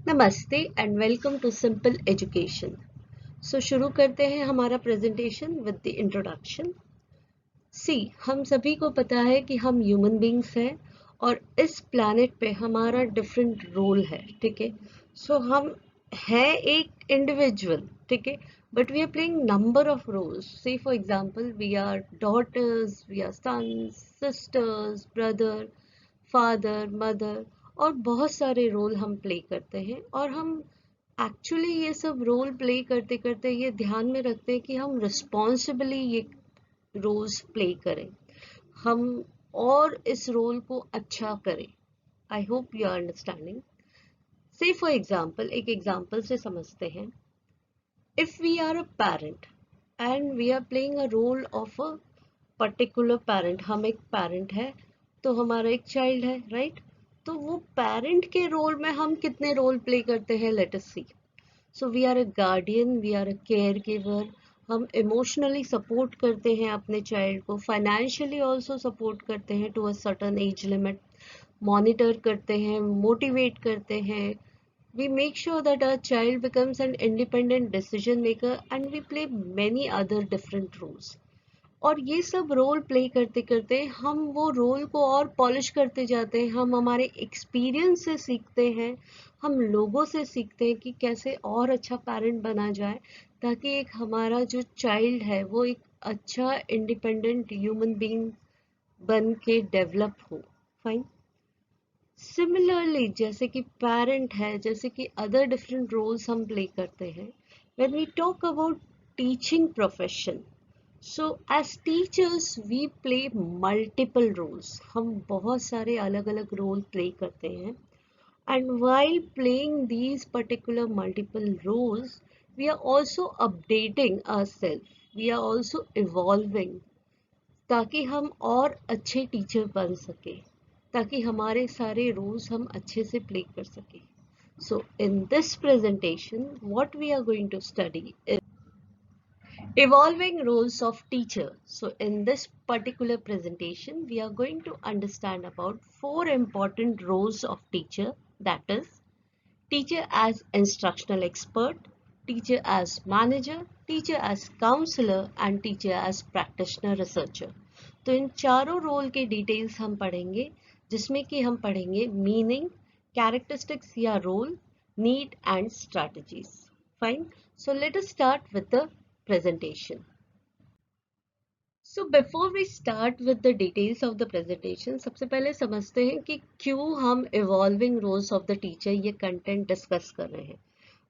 नमस्ते and welcome to simple education. शुरू करते हैं हमारा प्रेजेंटेशन विद द इंट्रोडक्शन। हम सभी को पता है कि हम ह्यूमन बींग्स हैं और इस प्लैनेट पे हमारा डिफरेंट रोल है, ठीक है। हम है एक इंडिविजुअल, ठीक है, but we are playing number of roles. से for example we are daughters, we are sons, sisters, brother, father, mother, और बहुत सारे रोल हम प्ले करते हैं। और हम एक्चुअली ये सब रोल प्ले करते करते ये ध्यान में रखते हैं कि हम रिस्पॉन्सिबली ये रोल्स प्ले करें, हम और इस रोल को अच्छा करें। I hope you are understanding. Say for example, एक एग्जाम्पल से समझते हैं। If we are a parent and we are playing a role of a particular parent, हम एक पेरेंट है तो हमारा एक चाइल्ड है, राइट। तो वो पेरेंट के रोल में हम कितने रोल प्ले करते हैं, let us see. So we are a guardian, we are a care giver, हम इमोशनली सपोर्ट करते हैं अपने चाइल्ड को, फाइनेंशियली ऑल्सो सपोर्ट करते हैं to a certain age limit, monitor करते हैं, मोटिवेट करते हैं, we make sure that our child becomes an independent decision maker, and we play many other different roles. और ये सब रोल प्ले करते करते हम वो रोल को और पॉलिश करते जाते हैं, हम हमारे एक्सपीरियंस से सीखते हैं, हम लोगों से सीखते हैं कि कैसे और अच्छा पेरेंट बना जाए, ताकि एक हमारा जो चाइल्ड है वो एक अच्छा इंडिपेंडेंट ह्यूमन बीइंग बन के डेवलप हो। फाइन। सिमिलरली जैसे कि पेरेंट है, जैसे कि अदर डिफरेंट रोल्स हम प्ले करते हैं, when we talk about teaching profession, so as teachers we play multiple roles, हम बहुत सारे अलग अलग रोल प्ले करते हैं। And while playing these particular multiple roles, we are also updating ourselves, we are also evolving, ताकि हम और अच्छे टीचर बन सके, ताकि हमारे सारे रोल्स हम अच्छे से प्ले कर सके। So in this presentation what we are going to study is evolving roles of teacher. So in this particular presentation we are going to understand about 4 important roles of teacher, that is teacher as instructional expert, teacher as manager, teacher as counselor and teacher as practitioner-researcher. तो इन चारों role के details हम पढ़ेंगे, जिसमें कि हम पढ़ेंगे meaning, characteristics या role, need and strategies. Fine. So let us start with the presentation. So before we start with the details of the presentation, सबसे पहले समझते हैं कि क्यों हम evolving roles of the teacher ये content discuss कर रहे हैं.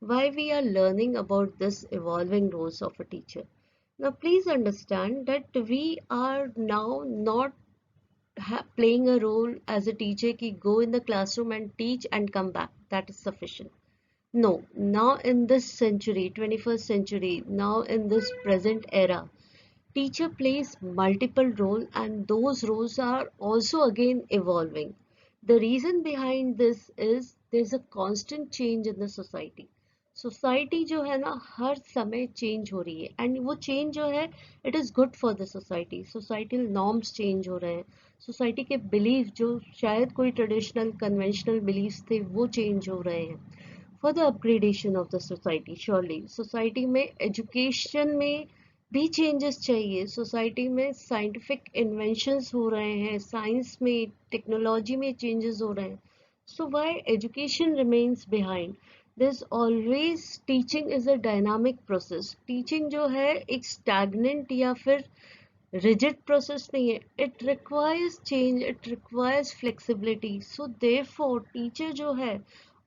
Why we are learning about this evolving roles of a teacher. Now please understand that we are now not playing a role as a teacher कि go in the classroom and teach and come back. That is sufficient. No, now in this century, 21st century, now in this present era, teacher plays multiple roles and those roles are also again evolving. The reason behind this is there's a constant change in the society. Society जो है ना हर समय change हो रही है, and वो change जो है it is good for the society. Societal norms change हो रहे हैं, सोसाइटी के बिलीफ जो शायद कोई ट्रेडिशनल कन्वेंशनल बिलीफ्स थे वो चेंज हो रहे हैं for the upgradation of the society. Surely society में एजुकेशन में भी चेंजेस चाहिए, सोसाइटी में साइंटिफिक इन्वेंशंस हो रहे हैं, साइंस में टेक्नोलॉजी में चेंजेस हो रहे हैं। So why education remains behind, there's always teaching is a dynamic process. Teaching जो है एक stagnant या फिर rigid process नहीं है, it requires change, it requires flexibility. So therefore teacher जो है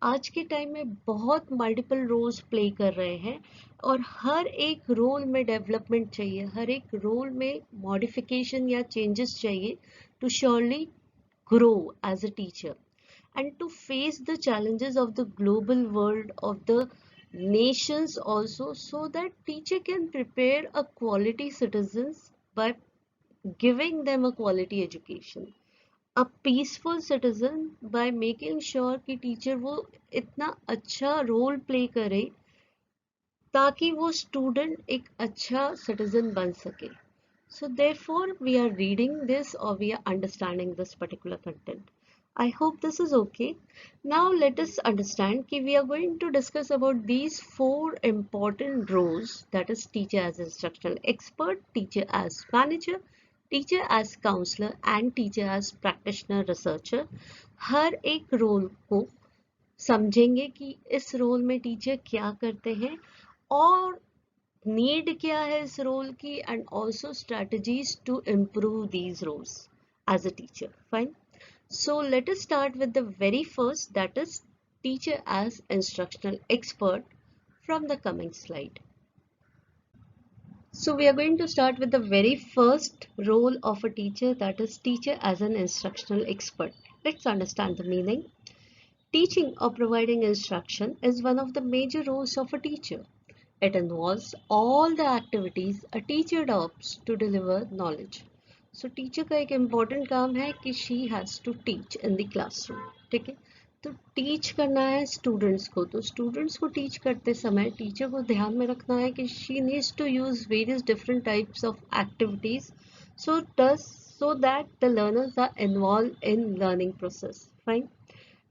आज के टाइम में बहुत मल्टीपल रोल्स प्ले कर रहे हैं, और हर एक रोल में डेवलपमेंट चाहिए, हर एक रोल में मॉडिफिकेशन या चेंजेस चाहिए to surely grow as a teacher and to face the challenges of the global world, of the nations also, so that teacher can prepare a quality citizens by giving them a quality education, a peaceful citizen by making sure कि teacher वो इतना अच्छा role play करे ताकि वो student एक अच्छा citizen बन सके. So therefore we are reading this or we are understanding this particular content. I hope this is okay. Now let us understand that we are going to discuss about these four important roles, that is teacher as instructional expert, teacher as manager, teacher as counselor and teacher as practitioner researcher. हर एक role को समझेंगे कि इस role में teacher क्या करते हैं और नीड क्या है इस रोल की and also strategies to improve these roles as a teacher. Fine. So let us start with the very first, that is teacher as instructional expert from the coming slide. So we are going to start with the very first role of a teacher, that is teacher as an instructional expert. Let's understand the meaning. Teaching or providing instruction is one of the major roles of a teacher. It involves all the activities a teacher adopts to deliver knowledge. So teacher का एक important काम है कि she has to teach in the classroom. ठीक है, तो teach करना है स्टूडेंट्स को. तो स्टूडेंट्स को टीच करते समय टीचर को ध्यान में रखना है कि she needs to use various different types of activities so that the learners are involved in learning process. Fine.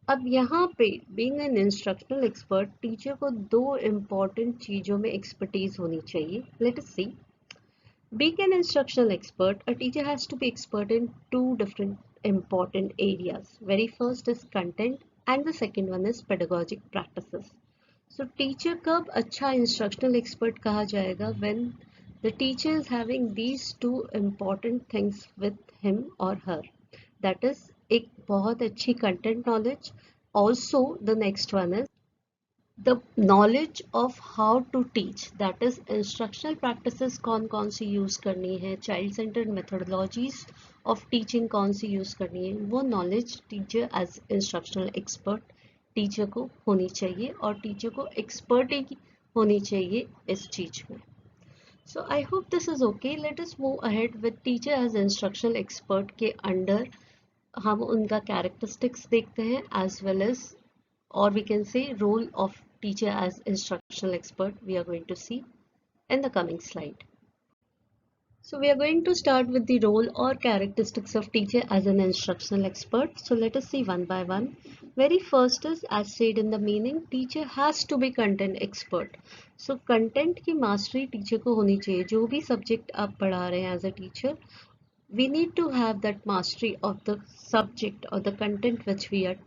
अब यहाँ पे being an instructional expert teacher को दो इम्पॉर्टेंट चीज़ों में एक्सपर्टीज होनी चाहिए. Let us see. Being an instructional expert, a teacher has to be expert in two different important areas. Very first is content and the second one is pedagogic practices. So teacher कब अच्छा instructional expert कहा जाएगा? When the teacher is having these two important things with him or her. That is एक बहुत अच्छी content knowledge. Also the next one is the knowledge of how to teach, that is instructional practices कौन सी use करनी है, child centered methodologies of teaching कौन सी use करनी है, वो knowledge teacher as instructional expert teacher को होनी चाहिए और टीचर को expertise होनी चाहिए इस चीज़ में. So I hope this is okay. Let us move ahead with teacher as instructional expert के अंडर हम उनका characteristics देखते हैं as well as, or we can say, role of teacher as instructional expert we are going to see in the coming slide. So we are going to start with the role or characteristics of teacher as an instructional expert. So let us see one by one. Very first is, as said in the meaning, teacher has to be content expert. So content की mastery teacher को होनी चाहिए. जो भी subject आप पढ़ा रहे हैं as a teacher, we need to have that mastery of the subject or the content which we are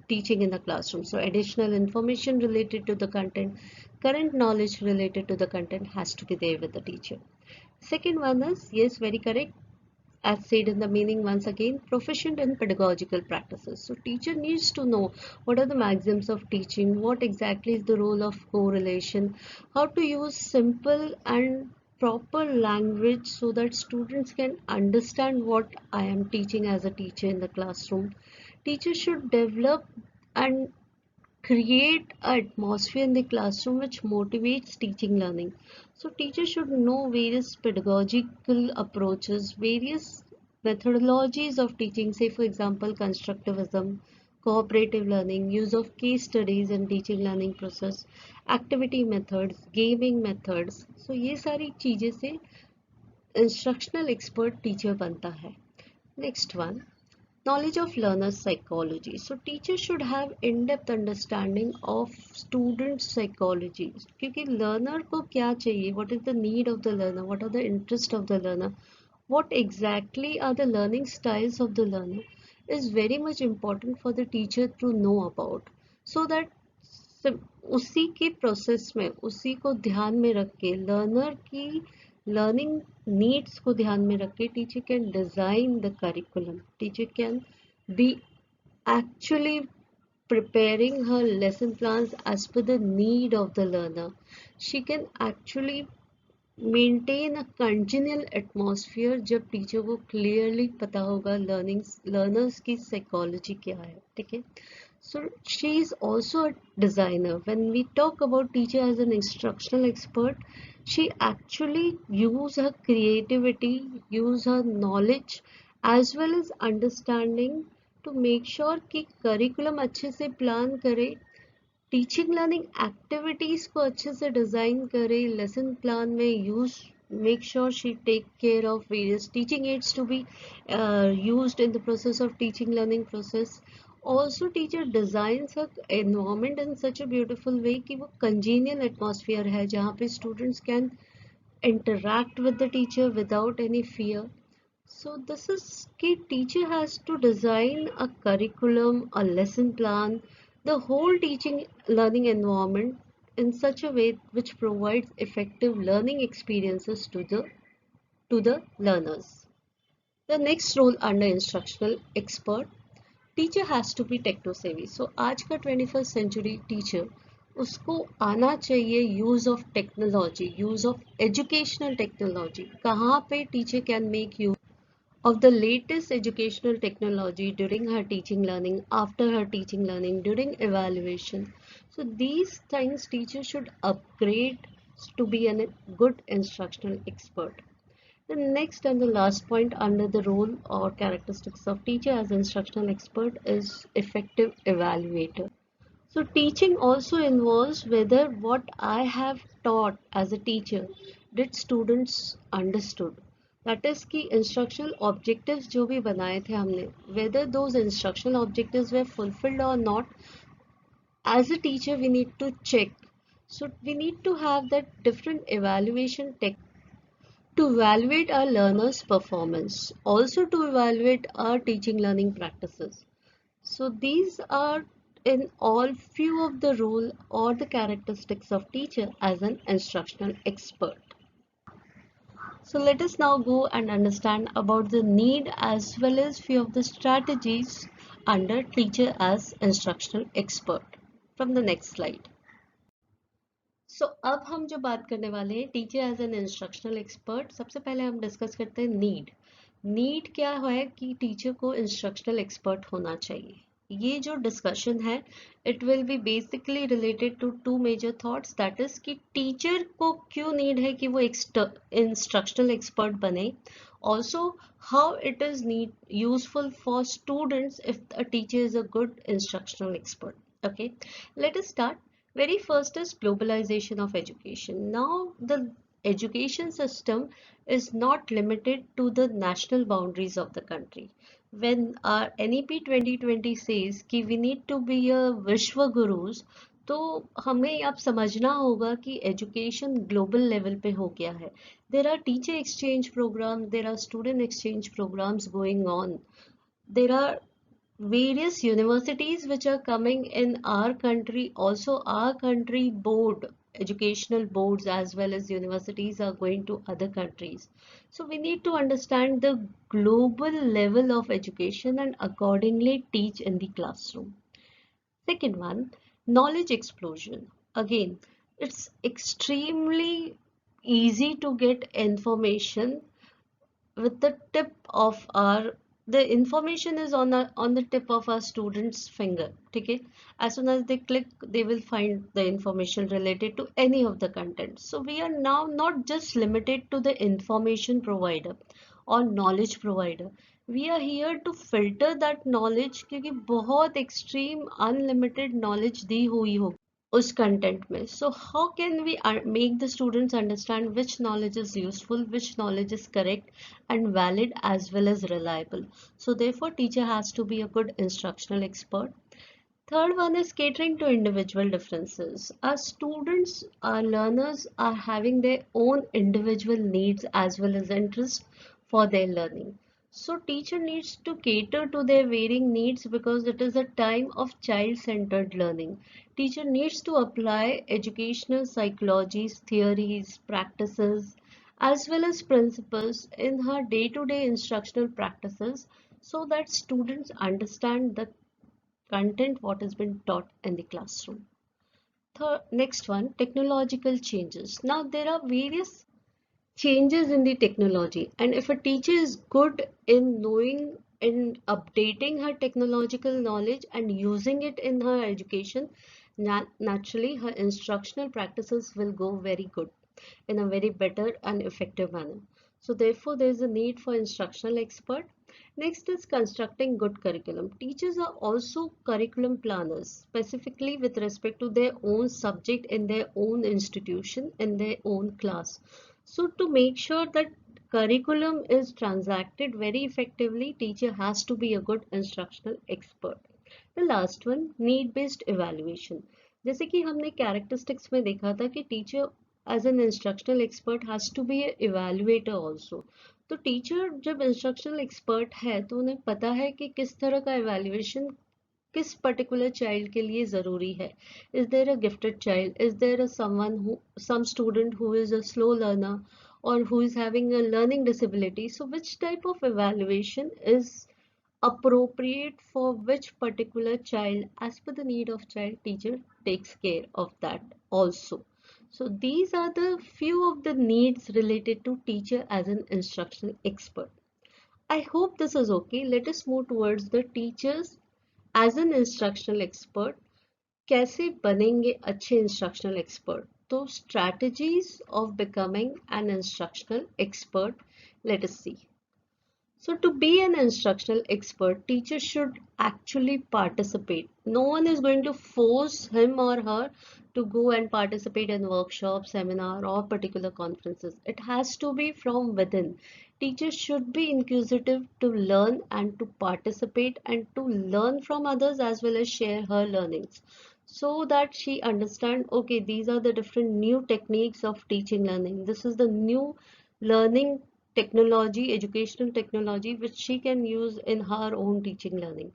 teaching in the classroom. So additional information related to the content, current knowledge related to the content has to be there with the teacher. Second one is, yes, very correct, as said in the meaning once again, proficient in pedagogical practices. So teacher needs to know what are the maxims of teaching, what exactly is the role of correlation, how to use simple and proper language so that students can understand what I am teaching as a teacher in the classroom. Teachers should develop and create an atmosphere in the classroom which motivates teaching learning. So teachers should know various pedagogical approaches, various methodologies of teaching, say for example constructivism, cooperative learning, use of case studies in teaching learning process, activity methods, gaming methods. So ये सारी चीजें से instructional expert teacher बनता है. Next one, knowledge of learner psychology. So teachers should have in-depth understanding of student psychology. क्योंकि learner को क्या चाहिए, what is the need of the learner, what are the interests of the learner, what exactly are the learning styles of the learner is very much important for the teacher to know about, so that उसी के process में उसी को ध्यान में रख के learner की learning needs को ध्यान में रख के teacher can design the curriculum. Teacher can be actually preparing her lesson plans as per the need of the learner. She can actually maintain a congenial atmosphere जब टीचर को clearly पता होगा learners की psychology क्या है. ठीक है. So she is also a designer. When we talk about teacher as an instructional expert, she actually use her creativity, use her knowledge as well as understanding to make sure कि curriculum अच्छे से plan करे, teaching learning activities को अच्छे से design करे, lesson plan में use make sure she take care of various teaching aids to be used in the process of teaching learning process. Also teacher designs her environment in such a beautiful way कि वो congenial atmosphere है जहाँ पे students can interact with the teacher without any fear. So this is कि teacher has to design a curriculum, a lesson plan, the whole teaching learning environment in such a way which provides effective learning experiences to the learners. The next role under instructional expert, teacher has to be techno savvy. So आज का 21st century teacher उसको आना चाहिए use of technology, use of educational technology. कहाँ पे teacher can make use of the latest educational technology during her teaching learning, after her teaching learning, during evaluation. So these things teacher should upgrade to be a good instructional expert. The next and the last point under the role or characteristics of teacher as instructional expert is effective evaluator. So teaching also involves whether what I have taught as a teacher did students understood. That is कि instructional objectives जो भी बनाए थे हमने, whether those instructional objectives were fulfilled or not, as a teacher we need to check. So we need to have that different evaluation techniques to evaluate our learners' performance, also to evaluate our teaching learning practices. So these are in all few of the role or the characteristics of teacher as an instructional expert. So let us now go and understand about the need as well as few of the strategies under teacher as instructional expert from the next slide. So अब हम जो बात करने वाले हैं teacher as an instructional expert, सबसे पहले हम डिस्कस करते हैं नीड क्या है कि टीचर को इंस्ट्रक्शनल एक्सपर्ट होना चाहिए. ये जो डिस्कशन है it will be basically related to two major thoughts, that is कि टीचर को क्यों नीड है कि वो इंस्ट्रक्शनल एक्सपर्ट बने, also how it is need useful for students if a teacher is a good instructional expert. Okay, let us start. Very first is globalization of education. Now the education system is not limited to the national boundaries of the country. When our NEP 2020 says कि we need to be a विश्व गुरुज, तो हमें अब समझना होगा कि education global level पे हो गया है. There are teacher exchange programs, there are student exchange programs going on. There are various universities which are coming in our country. Also our country board, educational boards as well as universities are going to other countries. So we need to understand the global level of education and accordingly teach in the classroom. Second one, knowledge explosion. Again, it's extremely easy to get information with the tip of our, the information is on the tip of our students finger. Okay, as soon as they click they will find the information related to any of the content. So we are now not just limited to the information provider or knowledge provider, we are here to filter that knowledge क्योंकि बहुत extreme unlimited knowledge दी हुई होगी उस content में. So how can we make the students understand which knowledge is useful, which knowledge is correct and valid as well as reliable? So therefore teacher has to be a good instructional expert. Third one is catering to individual differences. Our students, our learners are having their own individual needs as well as interest for their learning. So teacher needs to cater to their varying needs because it is a time of child-centered learning. Teacher needs to apply educational psychologies, theories, practices, as well as principles in her day-to-day instructional practices so that students understand the content what has been taught in the classroom. Next one, technological changes. Now there are various changes in the technology, and if a teacher is good in knowing in updating her technological knowledge and using it in her education, naturally her instructional practices will go very good in a very better and effective manner. So therefore there is a need for instructional expert. Next is constructing good curriculum. Teachers are also curriculum planners, specifically with respect to their own subject in their own institution, in their own class. So to make sure that curriculum is transacted very effectively, teacher has to be a good instructional expert. The last one need based evaluation. जैसे कि हमने characteristics में देखा था कि teacher as an instructional expert has to be evaluator also. तो teacher जब instructional expert है तो उन्हें पता है कि किस तरह का इवैल्यूएशन किस पर्टिकुलर चाइल्ड के लिए ज़रूरी है। Is there a gifted child, is there a someone who some student who is a slow learner or who is having a learning disability, so which type of evaluation is appropriate for which particular child as per the need of child, teacher takes care of that also. So these are the few of the needs related to teacher as an instructional expert. I hope this is okay. Let us move towards the teachers as an instructional expert. कैसे बनेंगे अच्छे instructional expert? तो strategies of becoming an instructional expert, let us see. So to be an instructional expert, teachers should actually participate. No one is going to force him or her to go and participate in workshops, seminar or particular conferences. It has to be from within. Teachers should be inquisitive to learn and to participate and to learn from others as well as share her learnings, so that she understand, okay, these are the different new techniques of teaching learning. This is the new learning technology, educational technology, which she can use in her own teaching learning.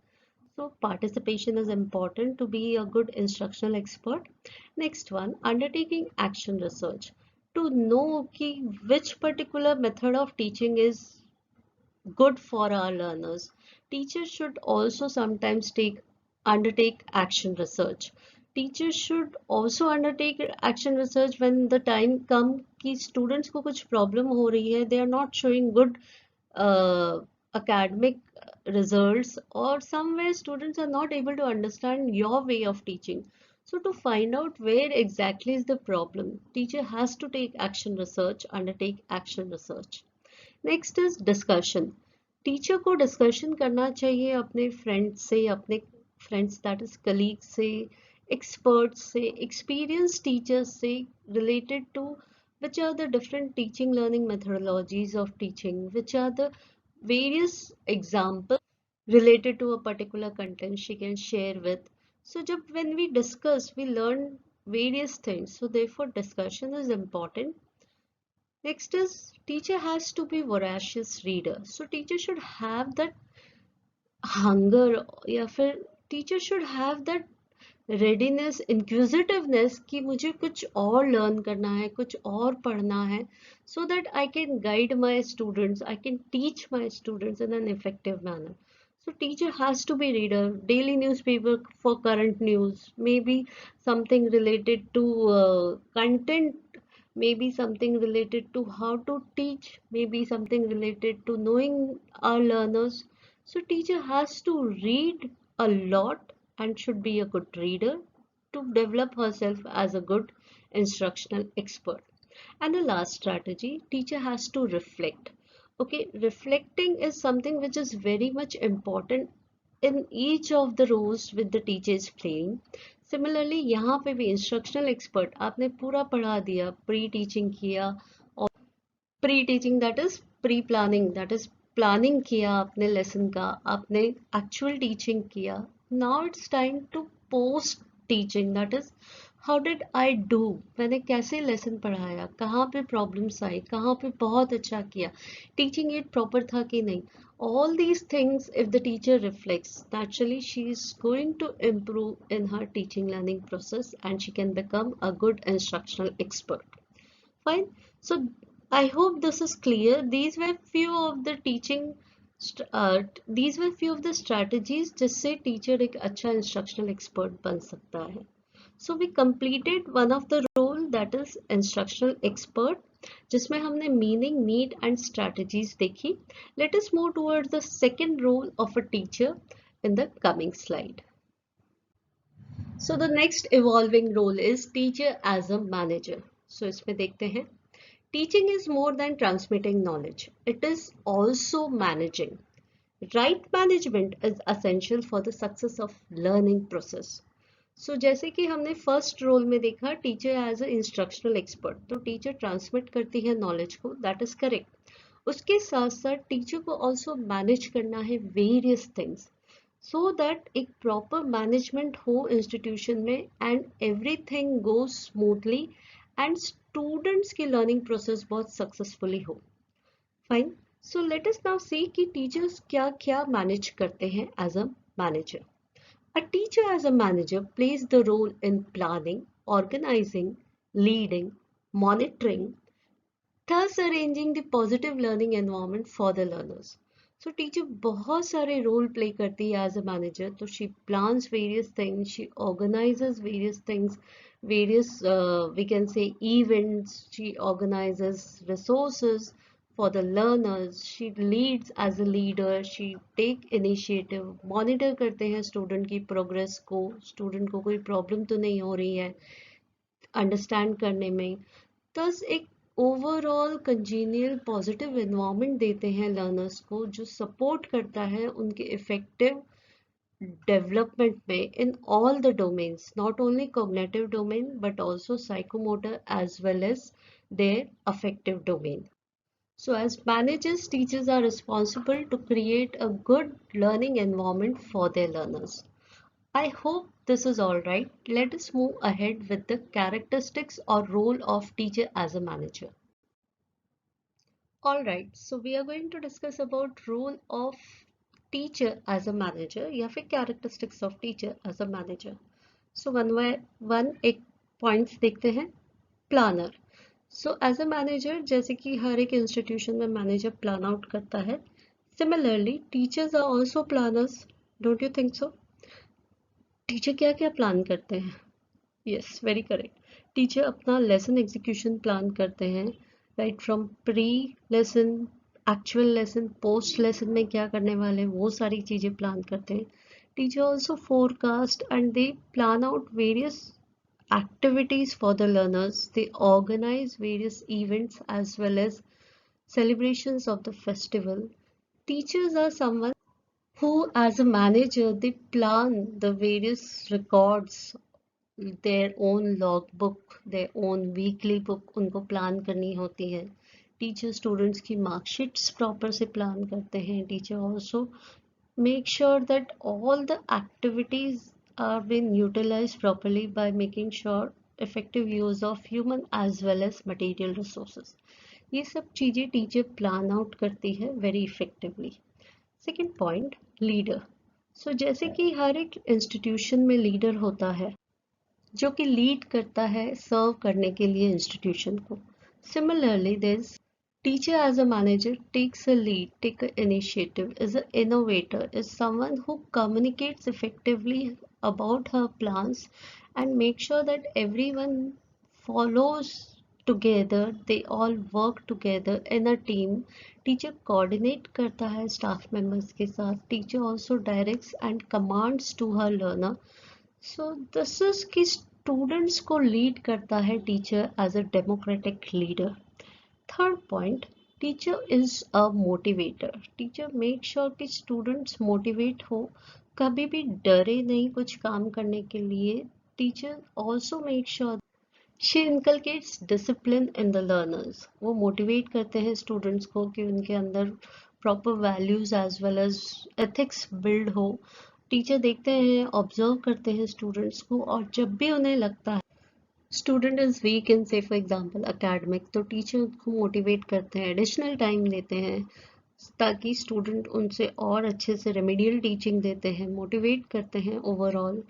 So participation is important to be a good instructional expert. Next one, undertaking action research. To know ki which particular method of teaching is good for our learners, teachers should also sometimes undertake action research. Teachers should also undertake action research when the time come कि students को कुछ problem हो रही है, they are not showing good academic results, or somewhere students are not able to understand your way of teaching. So to find out where exactly is the problem, teacher has to take action research, undertake action research. Next is discussion. Teacher को discussion करना चाहिए अपने friends से, अपने friends that is colleague से, experts से, experience teachers से, related to which are the different teaching learning methodologies of teaching, which are the various examples related to a particular content she can share with. So jab when we discuss, we learn various things, so therefore discussion is important. Next is teacher has to be voracious reader. So teacher should have that hunger, या फिर teacher should have that readiness, inquisitiveness कि मुझे कुछ और learn करना है, कुछ और पढ़ना है, so that I can guide my students, I can teach my students in an effective manner. So teacher has to be reader, daily newspaper for current news, maybe something related to content, maybe something related to how to teach, maybe something related to knowing our learners. So teacher has to read a lot and should be a good reader to develop herself as a good instructional expert. And the last strategy, teacher has to reflect. Okay, reflecting is something which is very much important in each of the roles with the teacher is playing. Similarly, यहाँ पे भी instructional expert आपने पूरा पढ़ा दिया, pre teaching किया, और pre teaching that is pre planning, that is planning किया आपने लेसन का, आपने एक्चुअल टीचिंग किया. Now it's time to post teaching, that is how did I do, मैंने कैसे लेसन पढ़ाया, कहाँ पे प्रॉब्लम्स आई, कहाँ पे बहुत अच्छा किया, टीचिंग एड प्रॉपर था कि नहीं. All these things, if the teacher reflects, naturally she is going to improve in her teaching learning process and she can become a good instructional expert. Fine. So I hope this is clear. These were few of the these were few of the strategies जिससे teacher एक अच्छा instructional expert बन सकता है. So we completed one of the role, that is instructional expert, जिसमें हमने meaning, need and strategies देखी. Let us move towards the second role of a teacher in the coming slide. So the next evolving role is teacher as a manager. So इसमें देखते हैं. Teaching is more than transmitting knowledge. It is also managing. Right management is essential for the success of learning process. So जैसे कि हमने first role में देखा teacher as a instructional expert, तो teacher transmit करती है नॉलेज को, that is correct. उसके साथ साथ टीचर को ऑल्सो मैनेज करना है वेरियस थिंग्स. सो दैट एक प्रॉपर मैनेजमेंट हो इंस्टीट्यूशन में and everything go smoothly and students की लर्निंग प्रोसेस बहुत सक्सेसफुली हो. Fine. So let us now see कि टीचर्स क्या क्या मैनेज करते हैं as a manager. A teacher as a manager plays the role in planning, organizing, leading, monitoring, thus arranging the positive learning environment for the learners. So teacher बहुत सारे role play करती है as a manager. तो she plans various things, she organizes various things, various we can say events, she organizes resources for the learners, she leads as a leader, she take initiative, monitor करते हैं student की progress को, student को कोई problem तो नहीं हो रही है understand करने में. Thus एक ओवरऑल कंजीनियल पॉजिटिव एनवायरनमेंट देते हैं लर्नर्स को जो सपोर्ट करता है उनके इफेक्टिव डेवलपमेंट में in all the domains, not only cognitive domain but also psychomotor as well as their affective domain. So as managers, teachers are responsible to create a good learning environment for their learners. I hope this is all right. Let us move ahead with the characteristics or role of teacher as a manager. All right, so we are going to discuss about role of teacher as a manager या फिर characteristics of teacher as a manager. So one by one एक points देखते हैं. Planner. So as a manager, जैसे कि हर एक institution में manager plan out करता है. Similarly, teachers are also planners. Don't you think so? Teacher क्या क्या प्लान करते हैं? Yes, very correct. टीचर अपना लेसन एग्जीक्यूशन प्लान करते हैं, right from pre lesson, actual lesson, post lesson में क्या करने वाले हैं वो सारी चीज़ें प्लान करते हैं. Teacher also forecast and they plan out various activities for the learners. They organize various events as well as celebrations of the festival. Teachers are someone who as a manager they plan the various records, their own logbook, their own weekly book उनको plan करनी होती है. Teacher students की marksheets proper से plan करते हैं. Teacher also make sure that all the activities are being utilized properly by making sure effective use of human as well as material resources. ये सब चीज़ें टीचर प्लान आउट करती है very effectively. Second point, leader. So जैसे कि हर एक institution में leader होता है जो कि लीड करता है सर्व करने के लिए इंस्टीट्यूशन को. Similarly this teacher as a manager takes a lead, take an initiative, is an innovator, is someone who communicates effectively about her plans and make sure that everyone follows together, they all work together in a team. Teacher coordinate करता है staff members के साथ. Teacher also directs and commands to her learner. So this is कि students को lead करता है teacher as a democratic leader. Third point, teacher is a motivator. Teacher make sure कि students motivate हो, कभी भी डरे नहीं कुछ काम करने के लिए. Teacher also make sure she inculcates discipline in the learners. वो motivate करते हैं students को कि उनके अंदर proper values as well as ethics build हो. टीचर देखते हैं, ऑब्जर्व करते हैं स्टूडेंट्स को, और जब भी उन्हें लगता है स्टूडेंट इज वीक इन से फॉर एग्जांपल एकेडमिक, तो टीचर को मोटिवेट करते हैं, एडिशनल टाइम देते हैं ताकि स्टूडेंट उनसे और अच्छे से रेमेडियल टीचिंग देते हैं, मोटिवेट करते हैं, ओवरऑल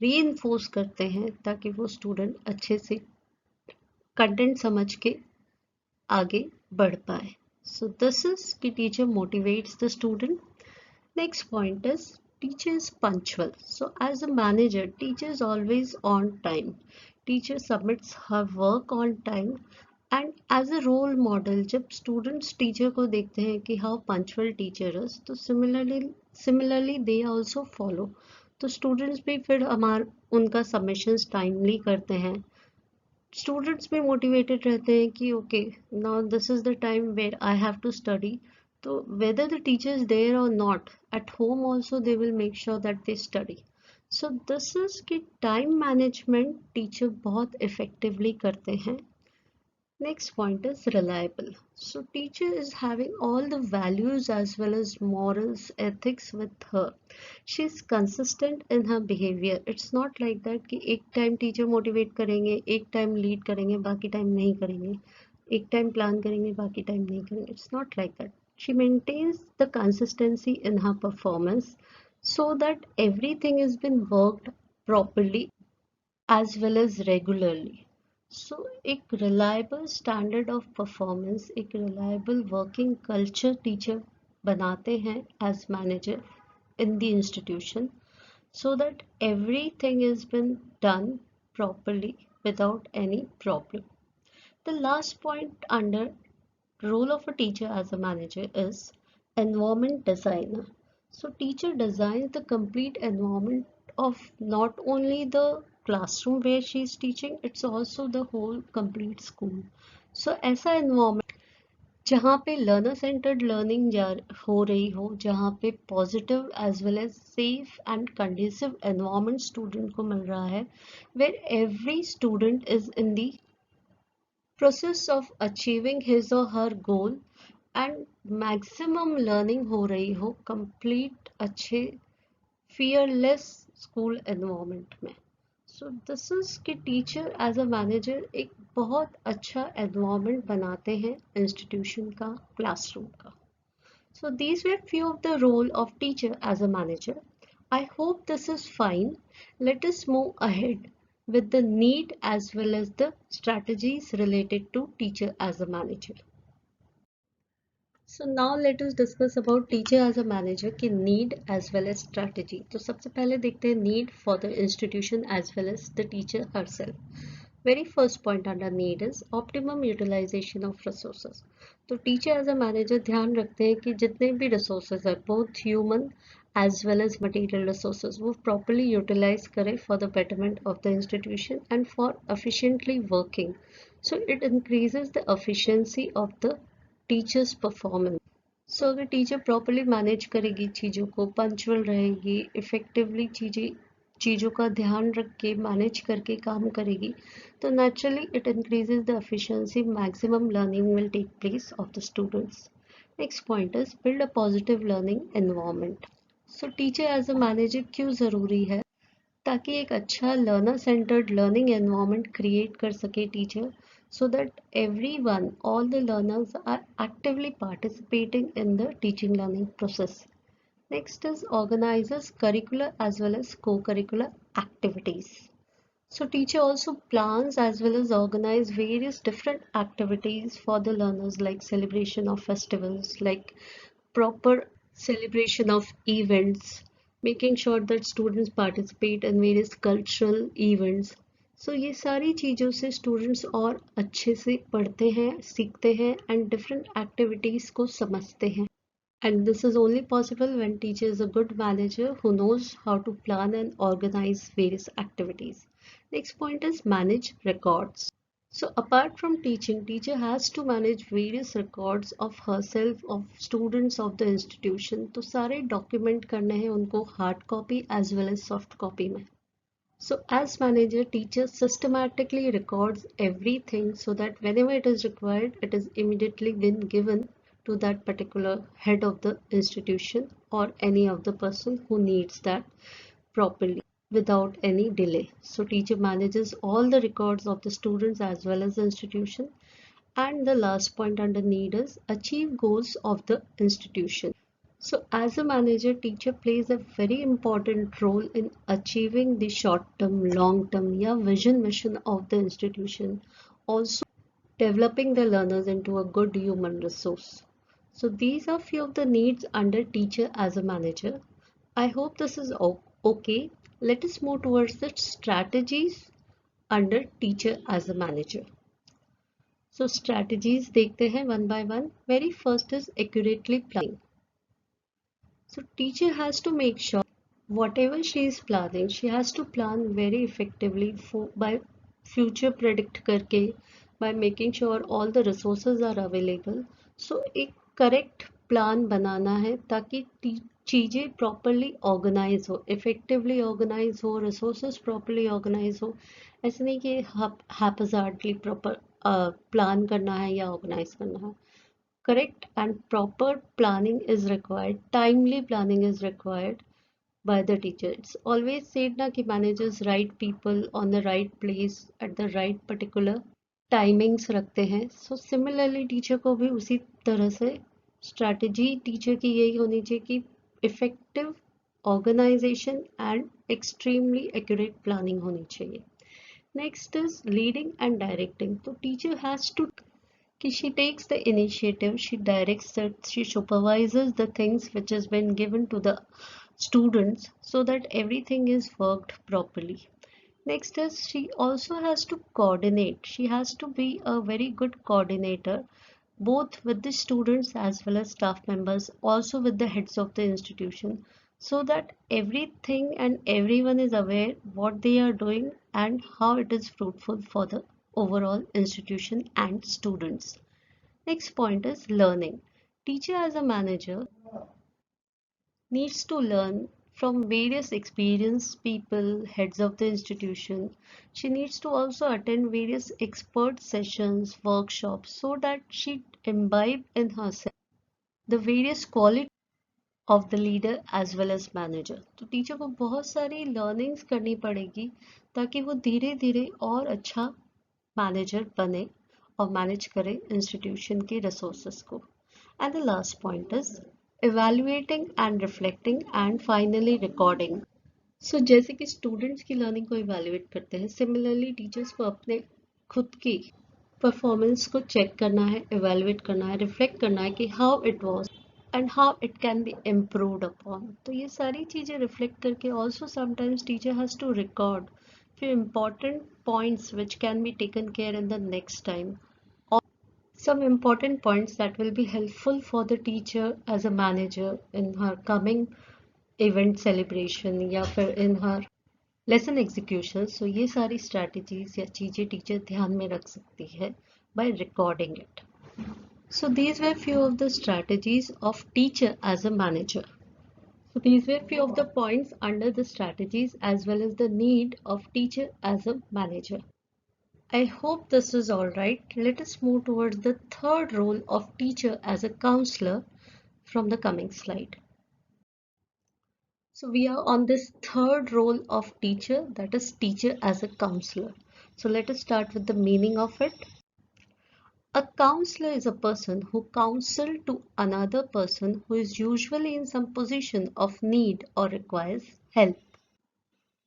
रीइंफोर्स करते हैं ताकि वो स्टूडेंट अच्छे से कंटेंट समझ के आगे बढ़ पाए. सो दिस इज कि teacher motivates the student. Next point is teacher is punctual. So as a manager, teacher is always on time. Teacher submits her work on time. And as a role model, जब students teacher को देखते हैं कि how punctual teacher is, तो similarly they also follow. तो students भी फिर उनका submissions timely करते हैं. Students भी motivated रहते हैं कि okay, now this is the time where I have to study. So whether the teacher is there or not, at home also they will make sure that they study. So this is कि time management teacher बहुत effectively करते हैं. Next point is reliable. So teacher is having all the values as well as morals, ethics with her. She's consistent in her behavior. It's not like that कि एक time teacher motivate करेंगे, एक time lead करेंगे, बाकी time नहीं करेंगे, एक time plan करेंगे, बाकी time नहीं करेंगे. It's not like that. She maintains the consistency in her performance so that everything has been worked properly as well as regularly. So एक reliable standard of performance, एक reliable working culture teacher बनाते हैं as manager in the institution so that everything has been done properly without any problem. The last point under role of a teacher as a manager is environment designer. So teacher designs the complete environment of not only the classroom where she is teaching, it's also the whole complete school. So ऐसा environment जहाँ पे learner centered learning हो रही हो, जहाँ पे positive as well as safe and conducive environment student को मिल रहा है, where every student is in the process of achieving his or her goal and maximum learning हो रही हो complete अच्छे fearless school environment में. So this is कि teacher as a manager एक बहुत अच्छा environment बनाते हैं institution का, classroom का. So these were few of the role of teacher as a manager. I hope this is fine. Let us move ahead with the need as well as the strategies related to teacher as a manager. So now let us discuss about teacher as a manager की need as well as strategy. तो सबसे पहले देखते हैं need for the institution as well as the teacher herself. Very first point under need is optimum utilization of resources. तो teacher as a manager ध्यान रखते हैं कि जितने भी resources है both human as well as material resources वो properly utilize करें for the betterment of the institution and for efficiently working. So it increases the efficiency of the teacher's performance. सो अगर टीचर प्रॉपरली मैनेज करेगी चीज़ों को, punctual रहेगी, effectively चीज़ों का ध्यान रख के मैनेज करके काम करेगी, तो naturally it increases the efficiency, maximum learning will take place of the students. Next point is build a positive learning environment. So teacher as a manager क्यों ज़रूरी है? ताकि एक अच्छा learner centred learning environment create कर सके teacher so that everyone, all the learners are actively participating in the teaching learning process. Next is organizes curricular as well as co-curricular activities. So teacher also plans as well as organize various different activities for the learners like celebration of festivals, like proper celebration of events, making sure that students participate in various cultural events. So ये सारी चीज़ों से students और अच्छे से पढ़ते हैं, सीखते हैं and different activities को समझते हैं. And this is only possible when teacher is a good manager who knows how to plan and organize various activities. Next point is manage records. So apart from teaching, teacher has to manage various records of herself, of students of the institution. तो सारे document करने हैं उनको hard copy as well as soft copy में. So as manager, teacher systematically records everything so that whenever it is required, it is immediately been given to that particular head of the institution or any of the person who needs that properly without any delay. So teacher manages all the records of the students as well as the institution. And the last point under need is achieve goals of the institution. So as a manager, teacher plays a very important role in achieving the short-term, long-term या vision mission of the institution. Also developing the learners into a good human resource. So these are few of the needs under teacher as a manager. I hope this is okay. Let us move towards the strategies under teacher as a manager. So strategies देखते हैं one by one. Very first is accurately planning. So teacher has to make sure whatever she is planning, she has to plan very effectively by future predict करके, by making sure all the resources are available. So एक correct plan बनाना है ताकि चीज़ें properly organize हो, effectively organize हो, resources properly organize हो. ऐसे नहीं कि haphazardly proper प्लान करना है या ऑर्गेनाइज करना है. Correct and proper planning is required. Timely planning is required by the teacher. It's always said na कि managers right people on the right place at the right particular timings रखते हैं. So similarly teacher को भी उसी तरह से strategy teacher की यही होनी चाहिए कि effective organization and extremely accurate planning होनी चाहिए. Next is leading and directing. So teacher has to कि she takes the initiative, she directs it, she supervises the things which has been given to the students so that everything is worked properly. Next is she also has to coordinate. She has to be a very good coordinator both with the students as well as staff members, also with the heads of the institution, so that everything and everyone is aware what they are doing and how it is fruitful for the overall institution and students. Next point is learning. Teacher as a manager needs to learn from various experienced people, heads of the institution. She needs to also attend various expert sessions, workshops, so that she imbibe in herself the various qualities of the leader as well as manager. तो teacher को बहुत सारी learnings करनी पड़ेगी ताकि वो धीरे धीरे और अच्छा मैनेजर बने और मैनेज करे इंस्टीट्यूशन के रिसोर्सेस को. And the last point is evaluating and reflecting and finally recording. So जैसे कि स्टूडेंट्स की लर्निंग को इवेल्युएट करते हैं, सिमिलरली टीचर्स को अपने खुद की परफॉर्मेंस को चेक करना है, इवेल्युएट करना है, रिफ्लेक्ट करना है कि how it was and how it can be improved upon. तो ये सारी चीज़ें रिफ्लेक्ट करके also sometimes teacher has to record few important points which can be taken care in the next time, or some important points that will be helpful for the teacher as a manager in her coming event celebration या फिर in her lesson execution. So ये सारी strategies या चीज़ें teacher ध्यान में रख सकती है by recording it. So these were few of the strategies of teacher as a manager. So these were few of the points under the strategies as well as the need of teacher as a manager. I hope this is all right. Let us move towards the third role of teacher as a counselor from the coming slide. So we are on this third role of teacher, that is teacher as a counselor. So let us start with the meaning of it. A counselor is a person who counsels to another person who is usually in some position of need or requires help.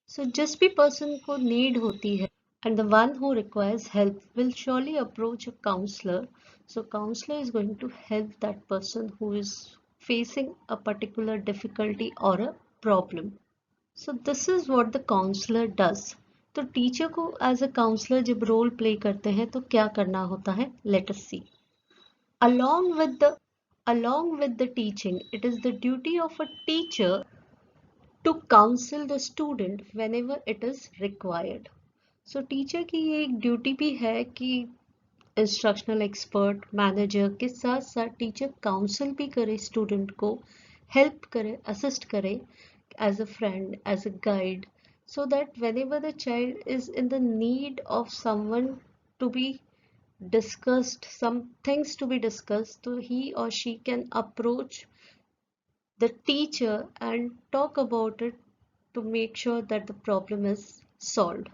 So जिस भी person को need होती है and the one who requires help will surely approach a counselor. So counselor is going to help that person who is facing a particular difficulty or a problem. So this is what the counselor does. तो teacher को as a counsellor जब role play करते हैं तो क्या करना होता है, let us see. along with the teaching, it is the duty of a teacher to counsel the student whenever it is required. So teacher की ये एक ड्यूटी भी है कि इंस्ट्रक्शनल एक्सपर्ट मैनेजर के साथ साथ टीचर काउंसल भी करे स्टूडेंट को, हेल्प करे, असिस्ट करे as a friend, as a guide, so that whenever the child is in the need of someone to be discussed, some things to be discussed, so he or she can approach the teacher and talk about it to make sure that the problem is solved.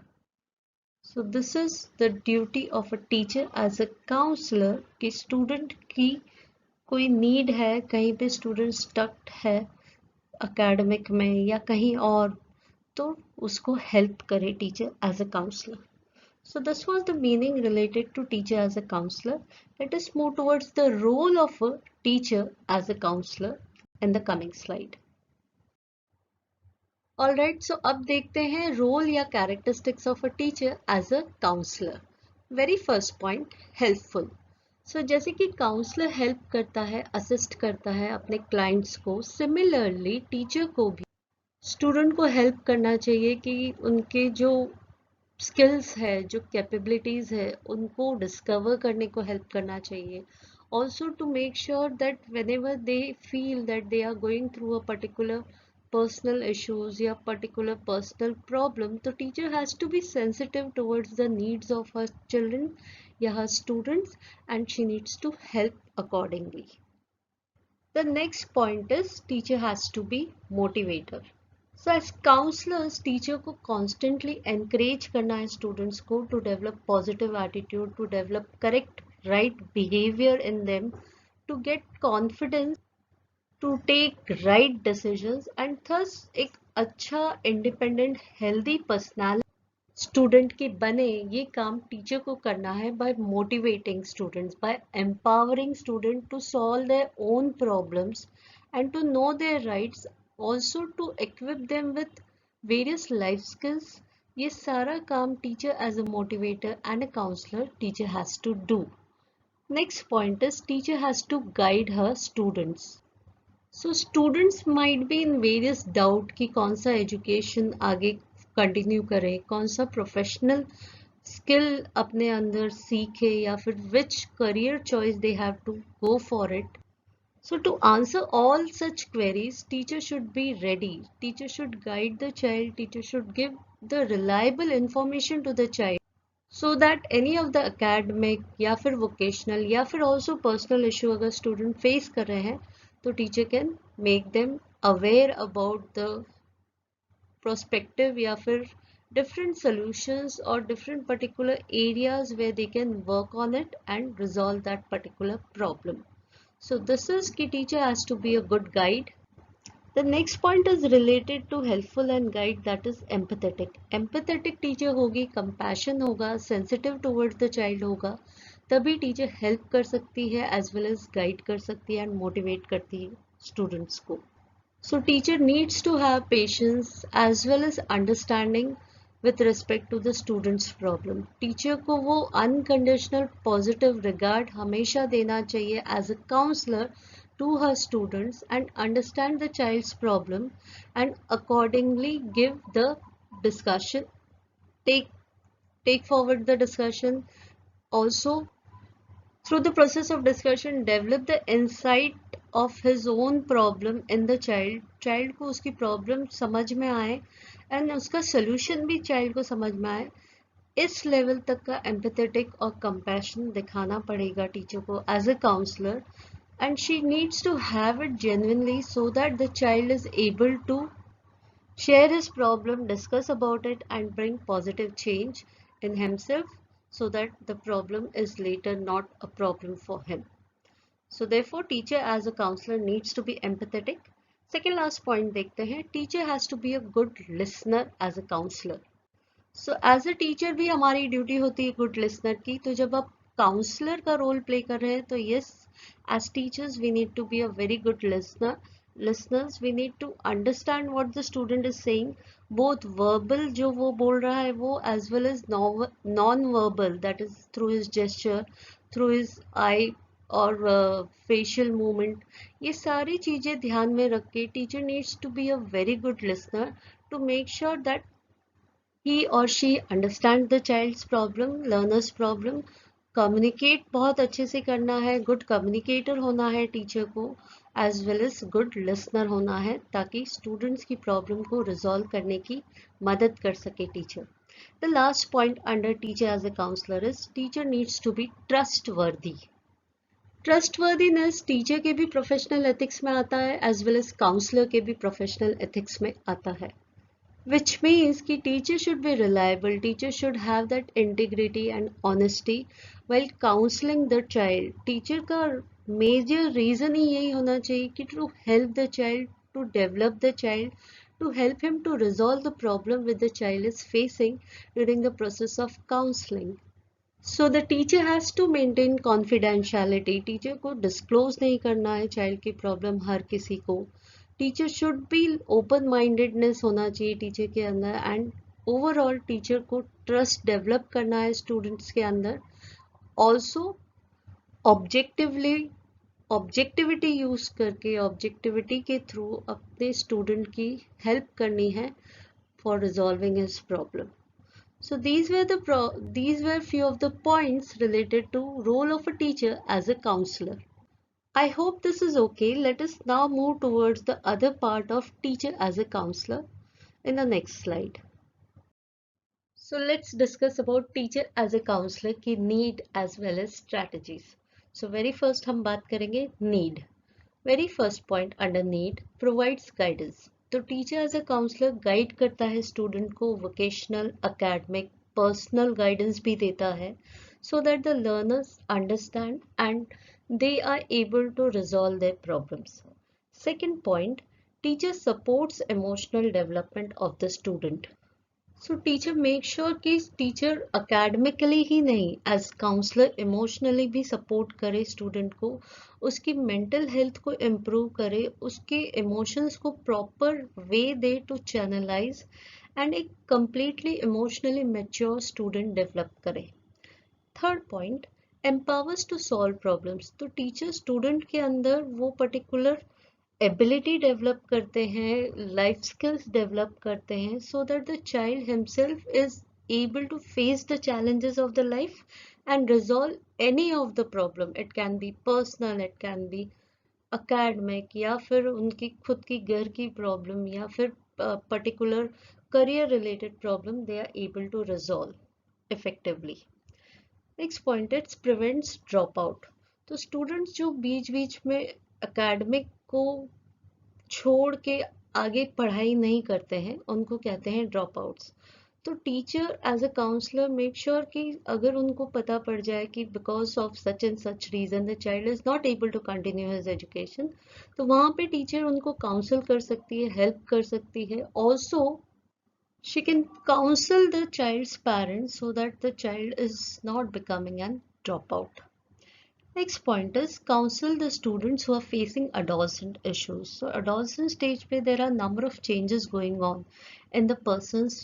So this is the duty of a teacher as a counselor कि student की कोई need है, कहीं पे student stuck है academic में या कहीं और, तो उसको help करे teacher as a counselor. So this was the meaning related to teacher as a counselor. Let us move towards the role of a teacher as a counselor in the coming slide. Alright, so अब देखते हैं role या characteristics of a teacher as a counselor. Very first point, helpful. So जैसे कि counsellor help करता है, assist करता है अपने क्लाइंट्स को, सिमिलरली टीचर को भी स्टूडेंट को हेल्प करना चाहिए कि उनके जो स्किल्स है, जो कैपेबिलिटीज़ है, उनको डिस्कवर करने को हेल्प करना चाहिए. Also to make sure that whenever they feel that they are going through a particular personal issues या पर्टिकुलर पर्सनल प्रॉब्लम, तो teacher has to be sensitive towards the needs of her children या her students and she needs to help accordingly. The next point is teacher has to be motivator. So as counselors, teacher को constantly encourage करना है students को to develop positive attitude, to develop correct right behavior in them, to get confidence, to take right decisions and thus एक अच्छा independent healthy personality student के बने. ये काम टीचर को करना है by motivating students, by empowering student to solve their own problems and to know their rights, also to equip them with various life skills. ये सारा काम teacher as a motivator and a counsellor teacher has to do. Next point is teacher has to guide her students. So students might be in various doubt कि कौन सा education आगे continue करें, कौन सा प्रोफेशनल स्किल अपने अंदर सीखे या फिर which career choice they have to go for it. So to answer all such queries teacher should be ready, teacher should guide the child, teacher should give the reliable information to the child so that any of the academic या फिर vocational या फिर also personal issue अगर student face कर रहे हैं तो teacher can make them aware about the prospective या फिर different solutions or different particular areas where they can work on it and resolve that particular problem. So this is कि teacher has to be a good guide. The next point is related to helpful and guide, that is empathetic. Empathetic teacher होगी, compassion होगा, sensitive towards the child होगा, तभी teacher help कर सकती है as well as guide कर सकती है and motivate करती है students को. So teacher needs to have patience as well as understanding with respect to the students problem. Teacher को वो unconditional positive regard हमेशा देना चाहिए as a counselor to her students and understand the child's problem and accordingly give the discussion, take forward the discussion. Also through the process of discussion develop the insight of his own problem in the child को उसकी problem समझ में आए and उसका solution भी child को समझ में आए. इस लेवल तक का empathetic और compassion दिखाना पड़ेगा टीचर को as a counselor, and she needs to have it genuinely so that the child is able to share his problem, discuss about it and bring positive change in himself so that the problem is later not a problem for him. So therefore teacher as a counselor needs to be empathetic. Second last point देखते हैं, teacher has to be a good listener as a counselor. So as a teacher भी हमारी duty होती है good listener की, तो जब आप काउंसलर का रोल प्ले कर रहे हैं तो yes, as teachers we need to be a very good listeners. We need to understand what the student is saying, both verbal जो वो बोल रहा है वो as well as non-verbal, that is through his gesture, through his eye और facial movement. ये सारी चीजें ध्यान में रख के teacher needs to be a very good listener to make sure that he or she understand the child's problem, learner's problem. Communicate बहुत अच्छे से करना है, गुड कम्युनिकेटर होना है टीचर को as well as good listener होना है ताकि स्टूडेंट्स की प्रॉब्लम को रिजॉल्व करने की मदद कर सके teacher. The last point under teacher as a counsellor is teacher needs to be trustworthy. Trustworthiness teacher के भी प्रोफेशनल एथिक्स में आता है एज वेल एज काउंसलर के भी प्रोफेशनल एथिक्स में आता है. Which means कि teacher should be reliable, teacher should have that integrity and honesty while counseling the child. Teacher का major reason ही यही होना चाहिए कि to help the child, to develop the child, to help him to resolve the problem which the child is facing during the process of counseling. So the teacher has to maintain confidentiality. Teacher को disclose नहीं करना है child की problem हर किसी को. Teacher should be open mindedness होना चाहिए teacher के अंदर एंड ओवरऑल टीचर को ट्रस्ट डेवलप करना है स्टूडेंट्स के अंदर. ऑल्सो ऑब्जेक्टिविटी यूज करके ऑब्जेक्टिविटी के थ्रू अपने स्टूडेंट की हेल्प करनी है for resolving his problem. So these were few of the points related to role of a teacher as a counselor. I hope this is okay. Let us now move towards the other part of teacher as a counselor in the next slide. So let's discuss about teacher as a counselor की need as well as strategies. So very first हम बात करेंगे need. Very first point under need provides guidance. तो teacher as a counselor guide करता है student को vocational, academic, personal guidance भी देता है so that the learners understand and they are able to resolve their problems. Second point, teacher supports emotional development of the student. So teacher make sure कि teacher academically ही नहीं as counselor emotionally भी support करे student को, उसकी mental health को improve करे, उसके emotions को proper way they to channelize and एक completely emotionally mature student develop करे. Third point, empowers to solve problems. तो teacher student के अंदर वो particular एबिलिटी डेवलप करते हैं, लाइफ स्किल्स डेवलप करते हैं so that the child himself is able to face the challenges of the life and resolve any of the problem. It can be personal, it can be academic या फिर उनकी खुद की घर की problem या फिर particular career related problem they are able to resolve effectively. Next point it's prevents drop out. तो स्टूडेंट्स जो बीच बीच में एकेडमिक को छोड़ के आगे पढ़ाई नहीं करते हैं उनको कहते हैं ड्रॉप आउट्स. तो teacher as a counsellor make sure कि अगर उनको पता पड़ जाए कि because of such and such reason the child is not able to continue his education, तो वहाँ पे टीचर उनको काउंसल कर सकती है, हेल्प कर सकती है. Also she can counsel the child's parents so that the child is not becoming an dropout. Next point is counsel the students who are facing adolescent issues. So adolescent stage पे there are number of changes going on in the person's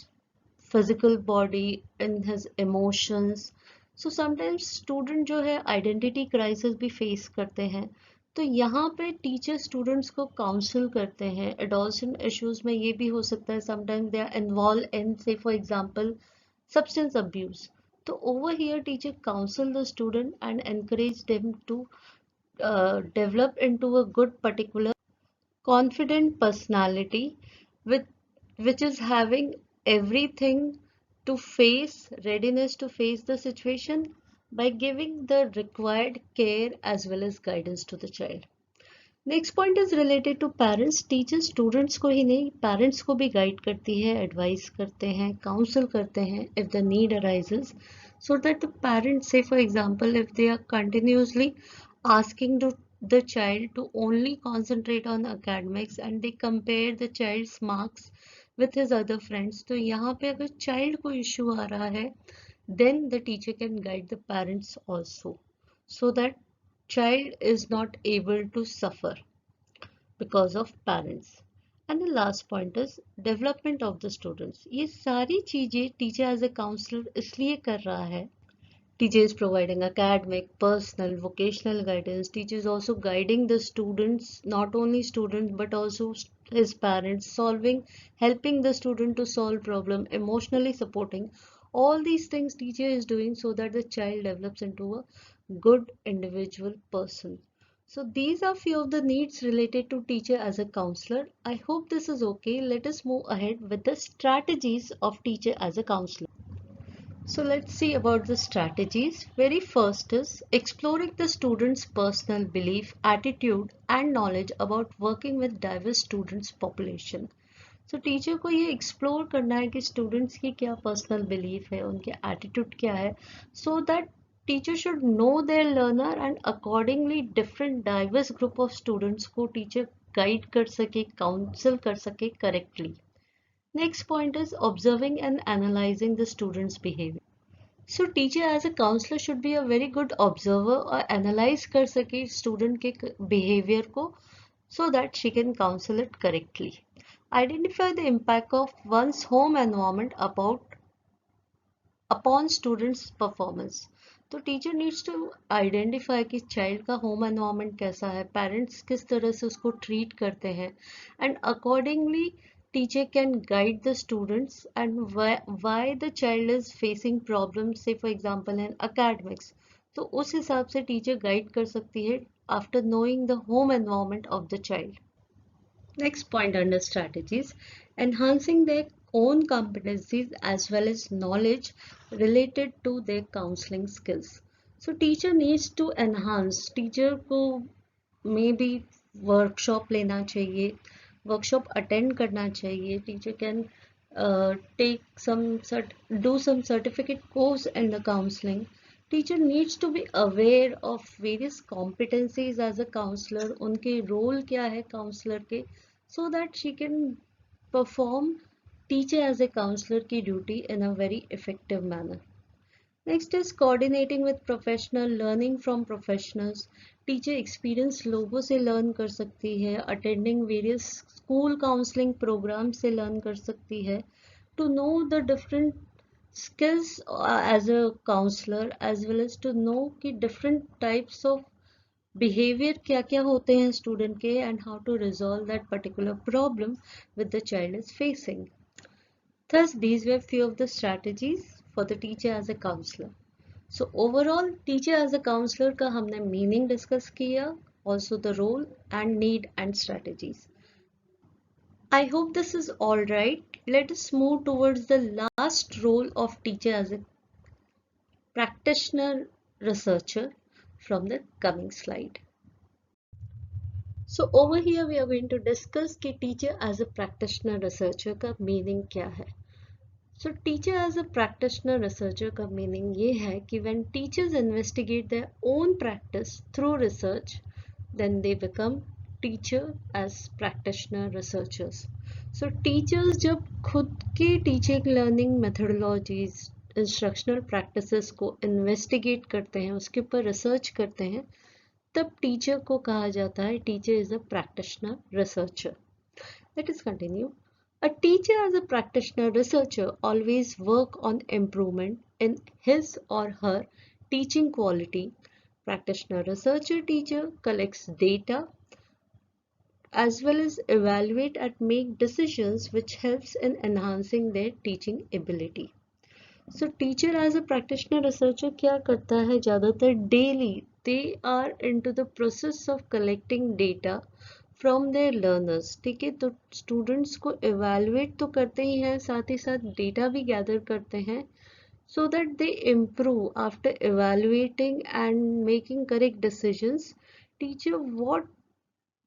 physical body, in his emotions. So sometimes student जो है identity crisis भी face करते हैं. तो यहाँ पे teacher students को काउंसिल करते हैं. एडोलसेंट इश्यूज में ये भी हो सकता है sometimes they are involved in से for example substance abuse. So over here teacher counsel the student and encourage them to develop into a good particular confident personality with which is having everything to face readiness to face the situation by giving the required care as well as guidance to the child. Next point is related to parents. Teachers students को ही नहीं parents को भी guide करती है, advice करते हैं, council करते हैं if the need arises so that the parents, say for example if they are continuously asking the child to only concentrate on academics and they compare the child's marks with his other friends, तो यहाँ पे अगर child को issue आ रहा है then the teacher can guide the parents also so that child is not able to suffer because of parents. And the last point is development of the students. ये सारी चीजें teacher as a counselor इसलिए कर रहा है. Teacher is providing academic, personal, vocational guidance. Teacher is also guiding the students, not only students but also his parents, helping the student to solve problem, emotionally supporting. All these things teacher is doing so that the child develops into a good individual person. So these are few of the needs related to teacher as a counselor. I hope this is okay. Let us move ahead with the strategies of teacher as a counselor. So let's see about the strategies. Very first is exploring the student's personal belief, attitude and knowledge about working with diverse students population. So teacher को ये explore करना है कि students की क्या personal belief है, उनके attitude क्या है, so that teacher should know their learner and accordingly different diverse group of students को टीचर गाइड कर सके, काउंसिल कर सके correctly. Next point is observing and analyzing the student's behavior. So teacher as a counselor should be a very good observer और analyze कर सके student के behavior को so that she can counsel it correctly. Identify the impact of one's home environment upon students' performance. तो teacher needs to identify कि child का home environment कैसा है, पेरेंट्स किस तरह से उसको ट्रीट करते हैं and accordingly teacher can guide the students and why the child is facing problems, say for example in academics. तो उस हिसाब से टीचर गाइड कर सकती है after knowing the home environment of the child. Next point under strategies, enhancing their own competencies as well as knowledge related to their counseling skills. So teacher needs to enhance, teacher को maybe workshop लेना चाहिए, workshop attend करना चाहिए, teacher can take do some certificate course in the counseling. Teacher needs to be aware of various competencies as a counselor, उनके role क्या है counselor के, so that she can perform teacher as a counselor की duty in a very effective manner. Next is coordinating with professional, learning from professionals. Teacher experience लोगों से learn कर सकती है, attending various school counseling programs से learn कर सकती है, to know the different skills as a counselor as well as to know कि different types of behavior क्या क्या होते हैं student के and how to resolve that particular problem with the child is facing. Thus, these were few of the strategies for the teacher as a counselor. So overall, teacher as a counselor का हमने meaning discuss किया, also the role and need and strategies. I hope this is all right. Let us move towards the last role of teacher as a practitioner researcher from the coming slide. So over here we are going to discuss कि teacher as a practitioner researcher का meaning क्या है. So teacher as a practitioner researcher का meaning ये है कि when teachers investigate their own practice through research, then they become teacher as practitioner researchers. So teachers जब खुद के teaching learning methodologies, instructional practices को investigate करते हैं, उसके ऊपर research करते हैं, तब teacher को कहा जाता है teacher is a practitioner researcher. Let us continue. A teacher as a practitioner researcher always work on improvement in his or her teaching quality. Practitioner researcher teacher collects data as well as evaluate and make decisions which helps in enhancing their teaching ability. So teacher as a practitioner researcher क्या करता है ज़्यादातर daily they are into the process of collecting data from their learners. ठीक है, तो students को evaluate तो करते ही हैं, साथ ही साथ data भी gather करते हैं so that they improve after evaluating and making correct decisions. Teacher, what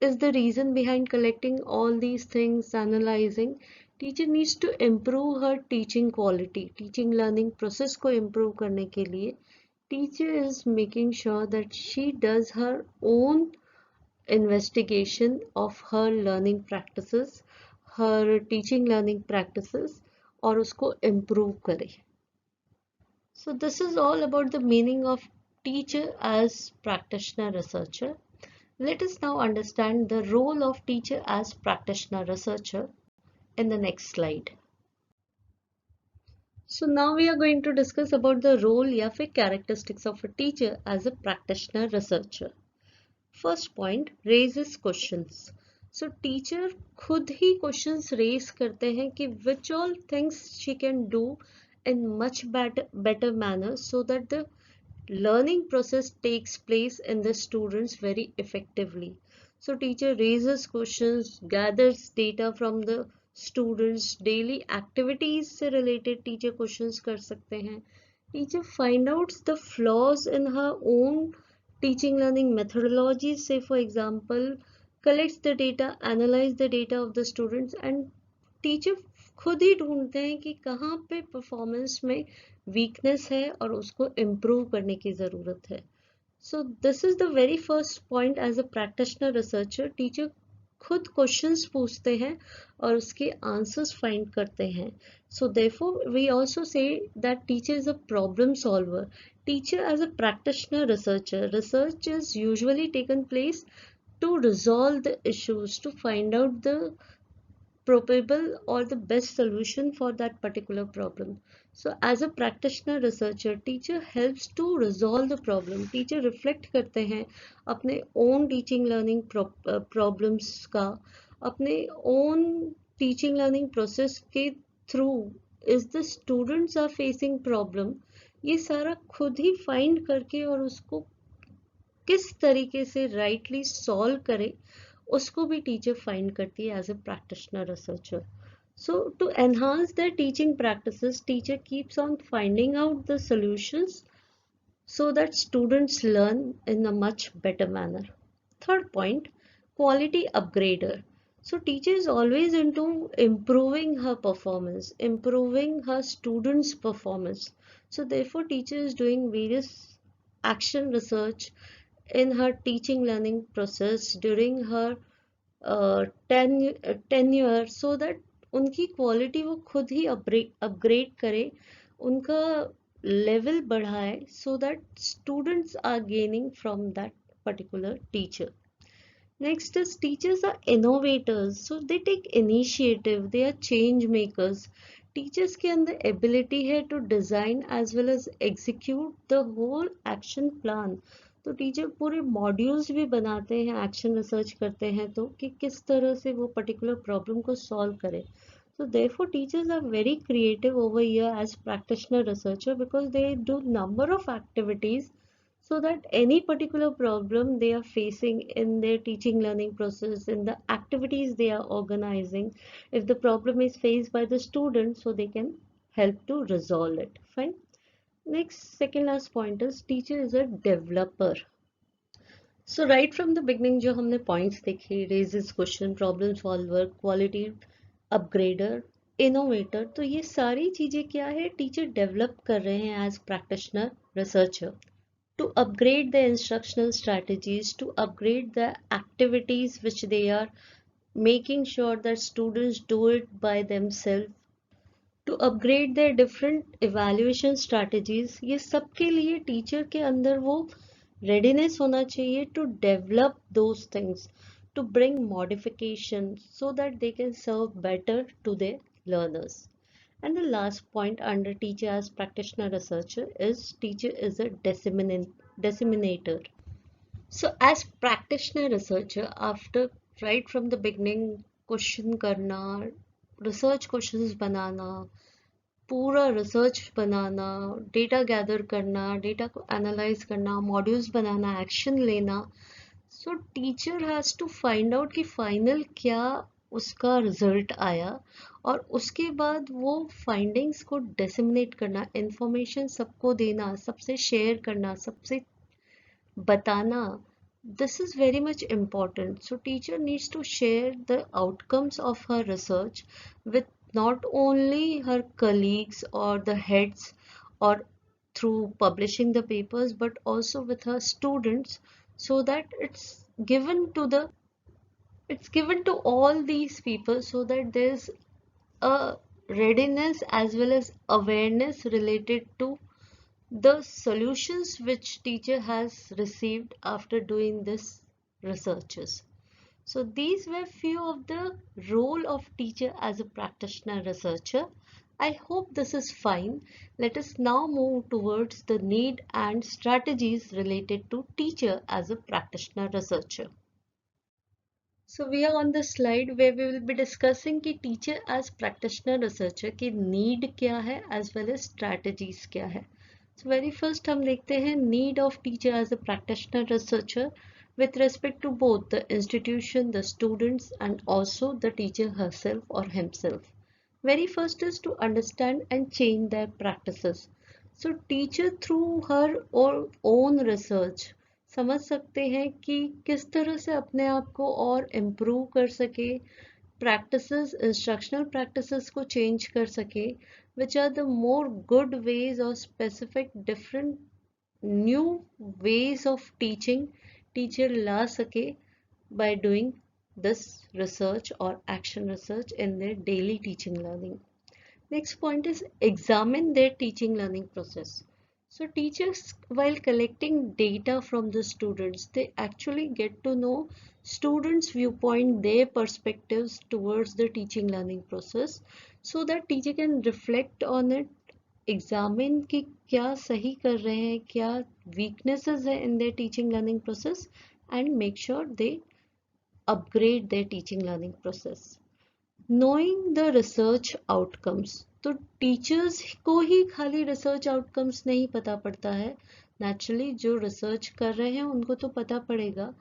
is the reason behind collecting all these things, analyzing? Teacher needs to improve her teaching quality, teaching learning process को improve करने के लिए teacher is making sure that she does her own investigation of her learning practices, her teaching learning practices और उसको improve करे. So this is all about the meaning of teacher as practitioner researcher. Let us now understand the role of teacher as practitioner researcher in the next slide. So now we are going to discuss about the role या फिर characteristics of a teacher as a practitioner researcher. First point, raises questions. So teacher खुद ही questions raise करते हैं कि which all things she can do in much better manner so that the learning process takes place in the students very effectively. So teacher raises questions, gathers data from the students, daily activities से related teacher questions कर सकते हैं. Teacher find out the flaws in her own teaching learning methodologies, say for example, collects the data, analyze the data of the students and teacher खुद ही ढूंढते हैं कि कहाँ पे परफॉर्मेंस में वीकनेस है और उसको इम्प्रूव करने की ज़रूरत है. So this is the very first point as a practitioner researcher. Teacher खुद क्वेश्चंस पूछते हैं और उसके आंसर्स फाइंड करते हैं. So therefore we also say that teacher is a problem solver. Teacher as a practitioner researcher. Research is usually taken place to resolve the issues, to find out the probable or the best solution for that particular problem. So as a practitioner researcher, teacher helps to resolve the problem. Teacher reflect करते हैं अपने own teaching learning problems का, अपने own teaching learning process के through is the students are facing problem. ये सारा खुद ही find करके और उसको किस तरीके से राइटली सॉल्व करे, उसको भी टीचर फाइंड करती है as a practitioner researcher. So to enhance their teaching practices, teacher keeps on finding out the solutions so that students learn in a much better manner. Third point, quality upgrader. So teacher is always into improving her performance, improving her students' performance. So therefore teacher is doing various action research in her teaching learning process during her tenure, so that उनकी quality वो खुद ही upgrade करे, उनका level बढ़ाए, so that students are gaining from that particular teacher. Next is teachers are innovators, so they take initiative, they are change makers. Teachers के अंदर ability है to design as well as execute the whole action plan. तो teacher पूरे modules भी बनाते हैं, action research करते हैं, तो कि किस तरह से वो पर्टिकुलर प्रॉब्लम को सॉल्व करें. So therefore teachers are very creative over here as practitioner researcher, because they do number of activities so that any particular problem they are facing in their teaching learning process, in the activities they are organizing, if the problem is faced by the student, so they can help to resolve it. Fine. Next, second last point is teacher is a developer. So right from the beginning जो हमने points देखे, raises question, problem solver, quality upgrader, innovator, तो ये सारी चीजें क्या है, teacher develop कर रहे हैं as practitioner researcher to upgrade the instructional strategies, to upgrade the activities which they are making sure that students do it by themselves, to upgrade their different evaluation strategies. ये सब के लिए teacher के अंदर वो readiness होना चाहिए to develop those things, to bring modification so that they can serve better to their learners. And the last point under teacher as practitioner researcher is teacher is a disseminator. So as practitioner researcher, after right from the beginning question करना, research questions बनाना, पूरा research बनाना, data gather करना, data को analyse करना, modules बनाना, action लेना. So teacher has to find out कि फाइनल क्या उसका रिजल्ट आया, और उसके बाद वो फाइंडिंग्स को डिसमिनेट करना, इंफॉर्मेशन सबको देना, सबसे शेयर करना, सबसे बताना. This is very much important. So teacher needs to share the outcomes of her research with not only her colleagues or the heads or through publishing the papers, but also with her students, so that it's given to all these people, so that there's a readiness as well as awareness related to the solutions which teacher has received after doing this researches. So these were few of the role of teacher as a practitioner researcher. I hope this is fine. Let us now move towards the need and strategies related to teacher as a practitioner researcher. So we are on the slide where we will be discussing कि teacher as practitioner researcher की need क्या है as well as strategies क्या है. So very first हम देखते हैं need of teacher as a practitioner researcher with respect to both the institution, the students, and also the teacher herself or himself. Very first is to understand and change their practices. So teacher through her own research समझ सकते हैं कि किस तरह से अपने आप को और इम्प्रूव कर सके, practices, instructional practices को change कर सके, which are the more good ways or specific different new ways of teaching teacher ला सके by doing this research or action research in their daily teaching learning. Next point is examine their teaching learning process. So teachers, while collecting data from the students, they actually get to know students' viewpoint, their perspectives towards the teaching learning process, so that teacher can reflect on it, examine कि क्या सही कर रहे हैं, क्या weaknesses है in their teaching learning process, and make sure they upgrade their teaching learning process. Knowing the research outcomes. तो teachers को ही खाली रिसर्च आउटकम्स नहीं पता पड़ता है, नेचुरली जो रिसर्च कर रहे हैं उनको तो पता पड़ेगा।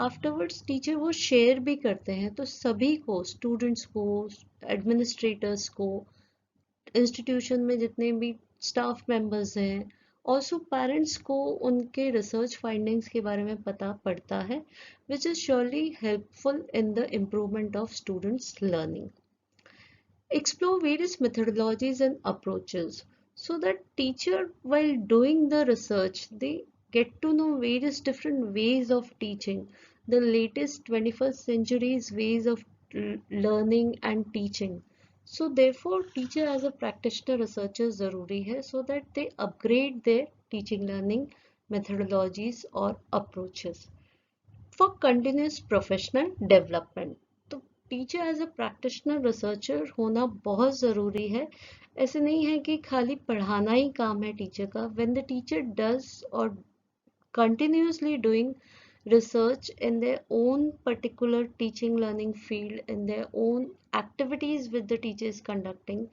आफ्टरवर्ड्स टीचर वो शेयर भी करते हैं, तो सभी को, स्टूडेंट्स को, एडमिनिस्ट्रेटर्स को, इंस्टीट्यूशन में जितने भी स्टाफ मेंबर्स हैं, ऑल्सो पेरेंट्स को उनके रिसर्च फाइंडिंग्स के बारे में पता पड़ता है, which is surely helpful in the improvement of students learning. Explore various methodologies and approaches so that teacher, while doing the research, they get to know various different ways of teaching, the latest 21st century's ways of learning and teaching. So therefore teacher as a practitioner researcher zaruri hai, so that they upgrade their teaching learning methodologies or approaches for continuous professional development. तो teacher as a practitioner researcher होना बहुत ज़रूरी है। ऐसे नहीं है कि खाली पढ़ाना ही काम है टीचर का। व्हेन द टीचर डज और continuously doing research in their own particular teaching learning field, in their own activities with the teacher is conducting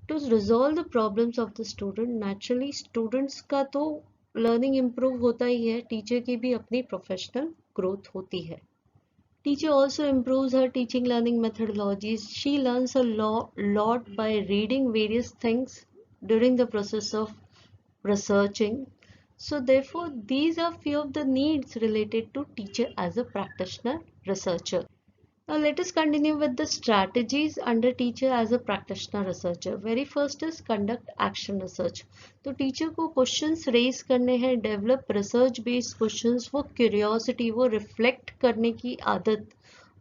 to resolve the problems of the student, naturally students का तो learning improve होता ही है, teacher की भी अपनी professional growth होती है। Teacher also improves her teaching learning methodologies. She learns a lot by reading various things during the process of researching. So therefore, these are few of the needs related to teacher as a practitioner researcher. Now let us continue with the strategies under teacher as a practitioner researcher. Very first is conduct action research. तो teacher को questions raise करने हैं, develop research based questions, वो curiosity, वो reflect करने की आदत,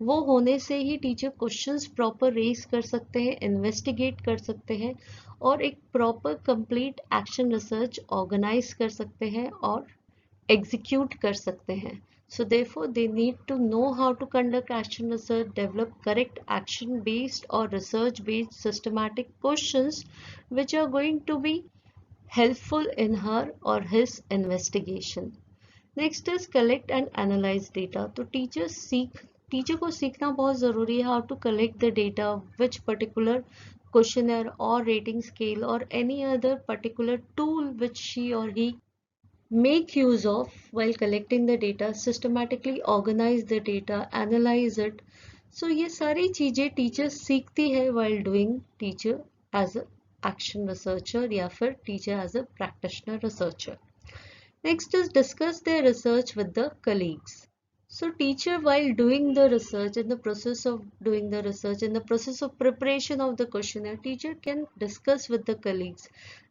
वो होने से ही टीचर क्वेश्चंस प्रॉपर रेज कर सकते हैं, इन्वेस्टिगेट कर सकते हैं और एक proper complete action research organise कर सकते हैं और एग्जीक्यूट कर सकते हैं. So therefore, they need to know how to conduct action research, develop correct action-based or research-based systematic questions which are going to be helpful in her or his investigation. Next is collect and analyze data. तो teacher को सीखना बहुत ज़रूरी है how to collect the data, which particular questionnaire or rating scale or any other particular tool which she or he make use of while collecting the data, systematically organize the data, analyze it. So ये सारी चीजें teacher सीखती है while doing teacher as a action researcher या फिर teacher as a practitioner researcher. Next is discuss their research with the colleagues. So teacher while doing the research, in the process of doing the research, in the process of preparation of the questionnaire, teacher can discuss with the colleagues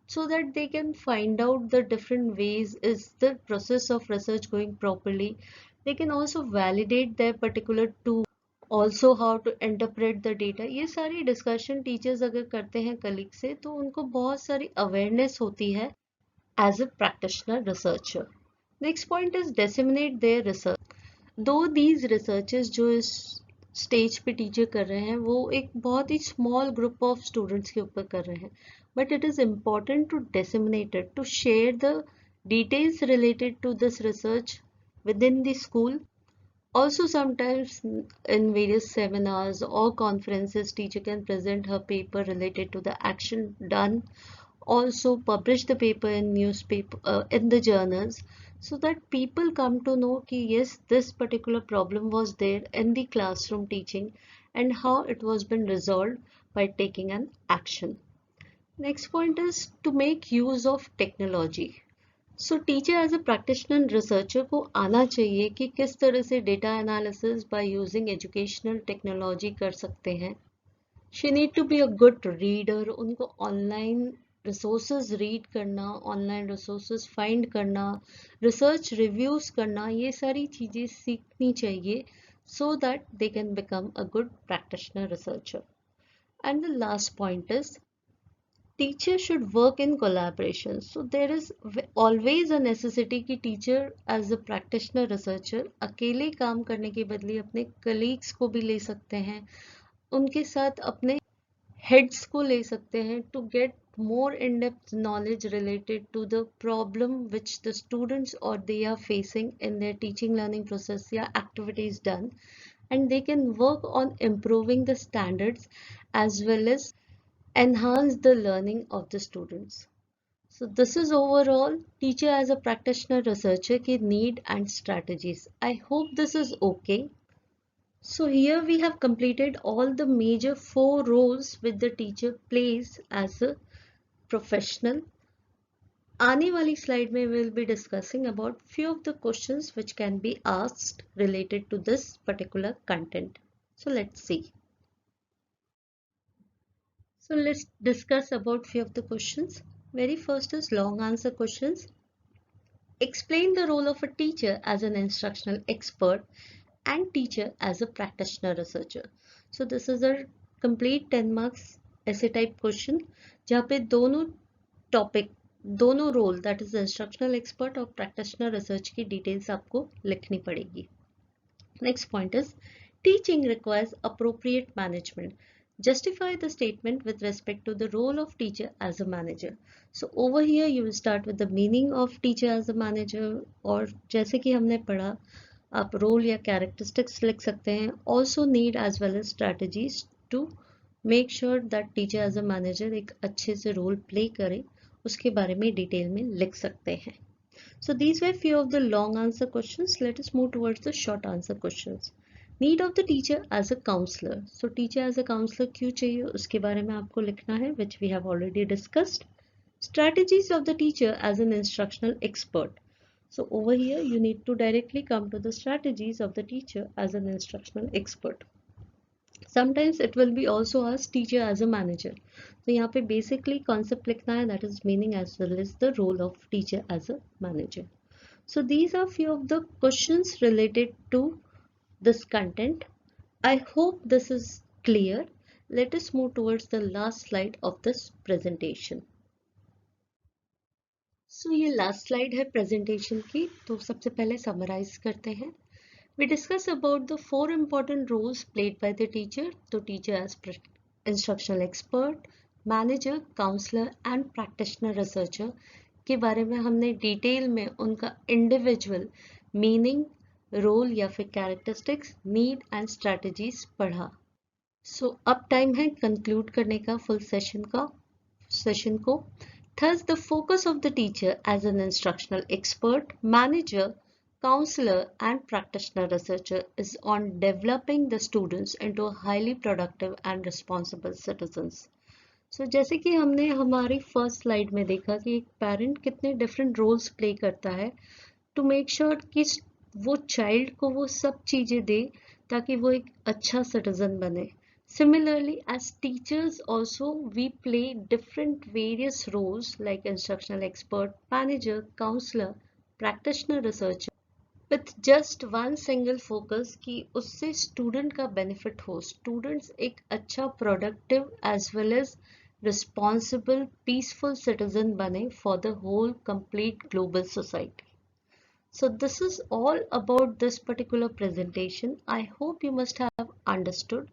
so that they can find out the different ways is the process of research going properly. They can also validate their particular tool, also how to interpret the data. ये सारी discussion teachers अगर करते हैं colleague से तो उनको बहुत सारी awareness होती है as a practitioner researcher. Next point is disseminate their research. दो these researchers जो इस स्टेज पे टीचर कर रहे हैं वो एक बहुत ही स्मॉल ग्रुप ऑफ स्टूडेंट्स के ऊपर कर रहे हैं, but it is important to disseminate it, to share the details related to this research within the school. Also sometimes in various seminars or conferences teacher can present her paper related to the action done, also publish the paper in newspaper in the journals, so that people come to know कि yes, this particular problem was there in the classroom teaching and how it was been resolved by taking an action. Next point is to make use of technology. So teacher as a practitioner and researcher को आना चाहिए कि किस तरह से data analysis by using educational technology कर सकते हैं. She need to be a good reader. उनको online resources read करना, online resources find करना, research reviews करना, ये सारी चीजें सीखनी चाहिए so that they can become a good practitioner researcher. And the last point is teacher should work in collaboration. So there is always a necessity कि teacher as a practitioner researcher अकेले काम करने के बदले अपने colleagues को भी ले सकते हैं, उनके साथ अपने heads को ले सकते हैं to get more in-depth knowledge related to the problem which the students or they are facing in their teaching learning process या activities done, and they can work on improving the standards as well as enhance the learning of the students. So this is overall teacher as a practitioner researcher की need and strategies. I hope this is okay. So here we have completed all the major 4 roles which the teacher plays as a professional. आने वाली slide में we will be discussing about few of the questions which can be asked related to this particular content. So let's see. So let's discuss about few of the questions. Very first is long answer questions. Explain the role of a teacher as an instructional expert and teacher as a practitioner researcher. So this is a complete 10 marks essay type question जहाँ पे दोनों topic दोनों role that is instructional expert और practitioner research की details आपको लिखनी पड़ेगी. Next point is teaching requires appropriate management. Justify the statement with respect to the role of teacher as a manager. So over here you will start with the meaning of teacher as a manager और जैसे कि हमने पढ़ा आप role या characteristics लिख सकते हैं. Also need as well as strategies to make sure that teacher as a manager एक अच्छे से role play करे उसके बारे में डिटेल में लिख सकते हैं. So these were few of the long answer questions. Let us move towards the short answer questions. Need of the teacher as a counselor. So teacher as a counselor क्यों चाहिए उसके बारे में आपको लिखना है which we have already discussed. Strategies of the teacher as an instructional expert. So over here you need to directly come to the strategies of the teacher as an instructional expert. Sometimes it will be also asked teacher as a manager. तो यहाँ पे basically concept लिखना है that is meaning as well as the role of teacher as a manager. So these are few of the questions related to this content. I hope this is clear. Let us move towards the last slide of this presentation. So ये last slide है presentation की तो सबसे पहले summarize करते हैं. We discuss about the 4 important roles played by the teacher. So teacher as instructional expert, manager, counselor and practitioner researcher के बारे में हमने डिटेल में उनका इंडिविजुअल मीनिंग, रोल या फिर कैरेक्टरिस्टिक्स, नीड एंड स्ट्रेटजीज पढ़ा. सो अब टाइम है कंक्लूड करने का फुल सेशन को. Thus the focus of the teacher as an instructional expert, manager, counselor and practitioner researcher is on developing the students into highly productive and responsible citizens. So जैसे कि हमने हमारी first slide में देखा कि एक parent कितने डिफरेंट रोल्स प्ले करता है टू मेक श्योर कि वो चाइल्ड को वो सब चीज़ें दे ताकि वो एक अच्छा सिटीजन बने. Similarly, as teachers also we play different various roles like instructional expert, manager, counselor, practitioner researcher with just one single focus कि उससे स्टूडेंट का बेनिफिट हो, स्टूडेंट्स एक अच्छा productive as well as responsible, peaceful citizen bane for the whole complete global society. So this is all about this particular presentation. I hope you must have understood.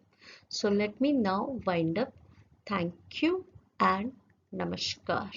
So let me now wind up. Thank you and namaskar.